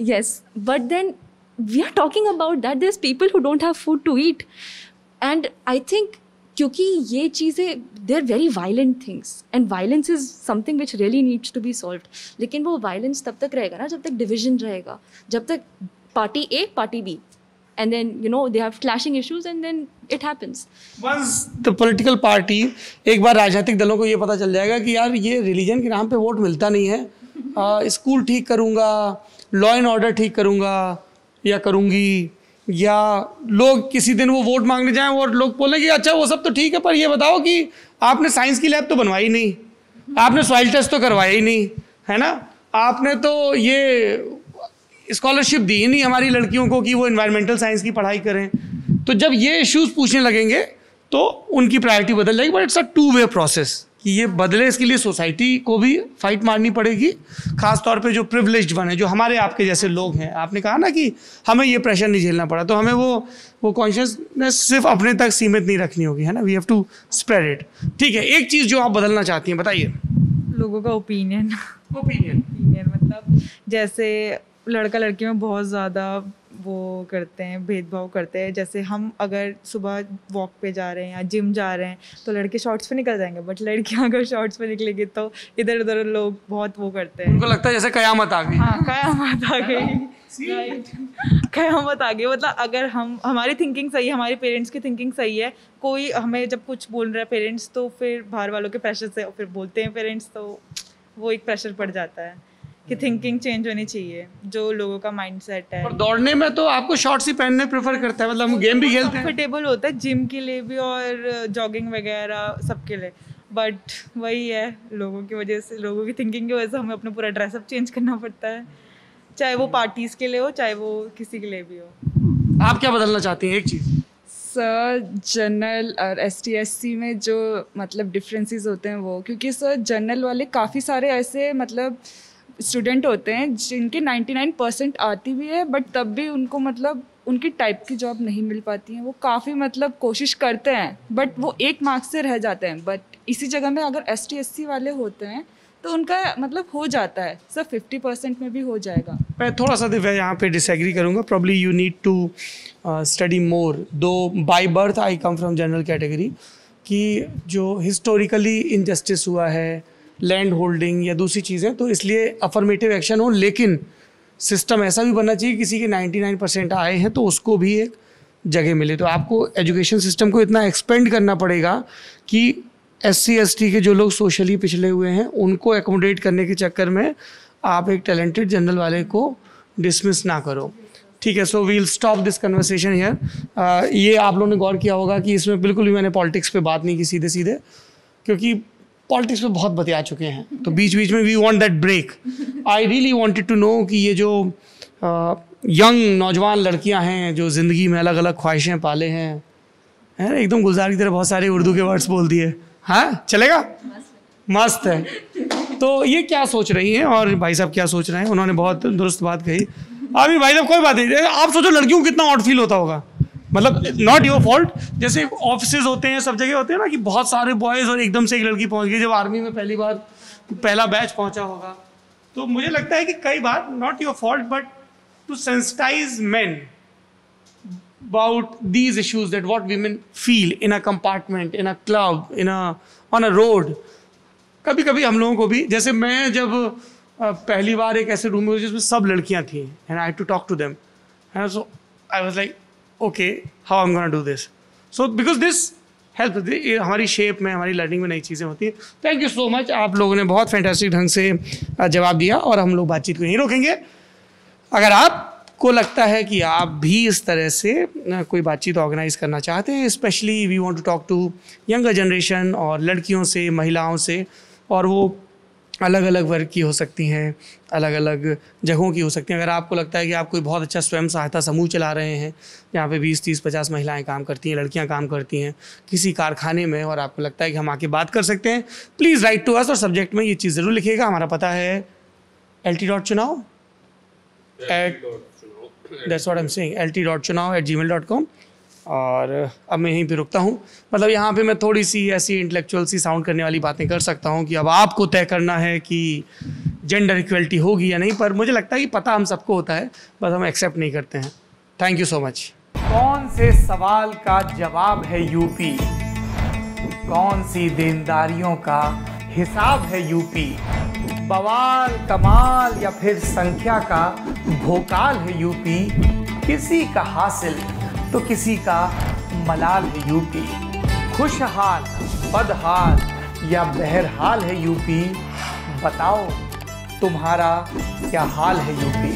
Yes, but then we are talking about that there's people who don't have food to eat. And I think क्योंकि ये चीज़ें they're very violent things and violence is something which really needs to be solved. लेकिन वो violence तब तक रहेगा ना जब तक division रहेगा, जब तक party A, party B. And then, you know, they have clashing issues and then it happens. Once the political party, एक बार राजनीतिक दलों को ये पता चल जाएगा कि यार ये रिलीजन के नाम पे वोट मिलता नहीं है, स्कूल ठीक करूँगा, लॉ एंड ऑर्डर ठीक करूँगा या करूँगी, या लोग किसी दिन वो वोट मांगने जाएं और लोग बोलें कि अच्छा वो सब तो ठीक है पर ये बताओ कि आपने साइंस की लैब तो बनवाई नहीं, आपने सॉइल टेस्ट तो करवाया ही नहीं, है ना, आपने तो ये स्कॉलरशिप दी ही नहीं हमारी लड़कियों को कि वो इन्वायरमेंटल साइंस की पढ़ाई करें. तो जब ये इश्यूज पूछने लगेंगे तो उनकी प्रायोरिटी बदल जाएगी. But it's a 2-way process कि ये बदले, इसके लिए सोसाइटी को भी फाइट मारनी पड़ेगी, खास तौर पे जो प्रिविलेज्ड वन है, जो हमारे आपके जैसे लोग हैं. आपने कहा ना कि हमें ये प्रेशर नहीं झेलना पड़ा, तो हमें वो कॉन्शियसनेस सिर्फ अपने तक सीमित नहीं रखनी होगी, है ना. We have to spread it. ठीक है, एक चीज़ जो आप बदलना चाहती हैं बताइए. लोगों का ओपिनियन ओपिनियन मतलब जैसे लड़का लड़की में बहुत ज़्यादा वो करते हैं, भेदभाव करते हैं। जैसे हम अगर सुबह वॉक पे जा रहे हैं या जिम जा रहे हैं तो लड़के शॉर्ट्स पे निकल जाएंगे, बट लड़कियां अगर शॉर्ट्स पे निकलेंगी तो इधर उधर लोग बहुत वो करते हैं, उनको लगता है जैसे कयामत आ गई। हाँ कयामत आ गई, राइट, कयामत आ गई। मतलब अगर हमारी थिंकिंग सही है, हमारे पेरेंट्स की थिंकिंग सही है, कोई हमें जब कुछ बोल रहा है पेरेंट्स तो फिर बाहर वालों के प्रेशर से फिर बोलते हैं पेरेंट्स, तो वो एक प्रेशर पड़ जाता है कि थिंकिंग चेंज होनी चाहिए, जो लोगों का माइंडसेट है। और दौड़ने में तो आपको शॉर्ट्स ही पहनने प्रेफर करता है, मतलब हम गेम भी खेलते हैं, कंफर्टेबल होता है जिम के लिए भी और जॉगिंग वगैरह सबके लिए, बट वही है लोगों की वजह से, लोगों की थिंकिंग की वजह से हमें अपना पूरा ड्रेसअप चेंज करना पड़ता है, चाहे वो पार्टीज के लिए हो चाहे वो किसी के लिए भी हो। आप क्या बदलना चाहती हैं? एक चीज़ सर जनरल और ST/SC में जो मतलब डिफरेंसेस होते हैं वो, क्योंकि सर जनरल वाले काफ़ी सारे ऐसे मतलब स्टूडेंट होते हैं जिनके 99% आती भी है, बट तब भी उनको मतलब उनकी टाइप की जॉब नहीं मिल पाती है। वो काफ़ी मतलब कोशिश करते हैं बट वो 1 मार्क्स से रह जाते हैं। बट इसी जगह में अगर ST/SC वाले होते हैं तो उनका मतलब हो जाता है सर, 50% में भी हो जाएगा। मैं थोड़ा सा दिव्या यहाँ पे डिसएग्री करूँगा। Probably you need to study more, though by birth I come from general category, कि जो हिस्टोरिकली इनजस्टिस हुआ है, लैंड होल्डिंग या दूसरी चीज़ें, तो इसलिए अफर्मेटिव एक्शन हो, लेकिन सिस्टम ऐसा भी बनना चाहिए किसी के 99% आए हैं तो उसको भी एक जगह मिले। तो आपको एजुकेशन सिस्टम को इतना एक्सपेंड करना पड़ेगा कि SC/ST के जो लोग सोशली पिछड़े हुए हैं उनको एकोमोडेट करने के चक्कर में आप एक टैलेंटेड जनरल वाले को डिसमिस ना करो। ठीक है, so we'll stop this conversation here. ये आप लोगों ने गौर किया होगा कि इसमें बिल्कुल भी मैंने पॉलिटिक्स पे बात नहीं की सीधे सीधे, क्योंकि पॉलिटिक्स पे बहुत बतिया चुके हैं, तो बीच बीच में we want that break. I really wanted to know कि ये जो यंग नौजवान लड़कियां हैं जो ज़िंदगी में अलग अलग ख्वाहिशें पाले हैं, है ना, एकदम गुलजार की तरह बहुत सारे उर्दू के वर्ड्स बोल दिए, हाँ चलेगा, मस्त है। तो ये क्या सोच रही हैं और भाई साहब क्या सोच रहे हैं? उन्होंने बहुत दुरुस्त बात कही। अभी भाई साहब कोई बात नहीं, आप सोचो लड़कियों को कितना ऑड फील होता होगा, मतलब नॉट योर फॉल्ट। जैसे ऑफिसेज होते हैं, सब जगह होते हैं ना कि बहुत सारे बॉयज़ और एकदम से एक लड़की पहुंच गई। जब आर्मी में पहली बार पहला बैच पहुंचा होगा, तो मुझे लगता है कि कई बार not your fault but to sensitize men about these issues, that what women feel in a compartment, in a club, on a road. कभी कभी हम लोगों को भी, जैसे मैं जब पहली बार एक ऐसे रूम में जिसमें सब लड़कियां थी and I had to talk to them, and so I was like, okay, how I'm gonna do this? So because this help, हमारी शेप में, हमारी लर्निंग में नई चीज़ें होती हैं। थैंक यू सो मच, आप लोगों ने बहुत फैंटास्टिक ढंग से जवाब दिया और हम लोग बातचीत को यहीं रोकेंगे। अगर आप को लगता है कि आप भी इस तरह से कोई बातचीत ऑर्गेनाइज करना चाहते हैं, specially we want to talk to younger generation और लड़कियों से, महिलाओं से, और वो अलग अलग वर्ग की हो सकती हैं, अलग अलग जगहों की हो सकती हैं। अगर आपको लगता है कि आप कोई बहुत अच्छा स्वयं सहायता समूह चला रहे हैं जहाँ पे 20, 30, 50 महिलाएं काम करती हैं, लड़कियाँ काम करती हैं किसी कारखाने में, और आपको लगता है कि हम आके बात कर सकते हैं, प्लीज़ राइट टू अस और सब्जेक्ट में ये चीज़ ज़रूर लिखिएगा। हमारा पता है LT.Chunav That's what I'm saying, LT.Chunav@gmail.com। और अब मैं यहीं पे रुकता हूँ। मतलब यहाँ पे मैं थोड़ी सी ऐसी इंटेलेक्चुअल सी साउंड करने वाली बातें कर सकता हूँ कि अब आपको तय करना है कि जेंडर इक्वलिटी होगी या नहीं, पर मुझे लगता है कि पता हम सबको होता है, बस हम एक्सेप्ट नहीं करते हैं। Thank you so much. कौन से सवाल का जवाब है यूपी? कौन सी देनदारियों का हिसाब है यूपी? बवाल, कमाल या फिर संख्या का भोकाल है यूपी? किसी का हासिल तो किसी का मलाल है यूपी। खुशहाल, बदहाल या बहरहाल है यूपी? बताओ तुम्हारा क्या हाल है यूपी?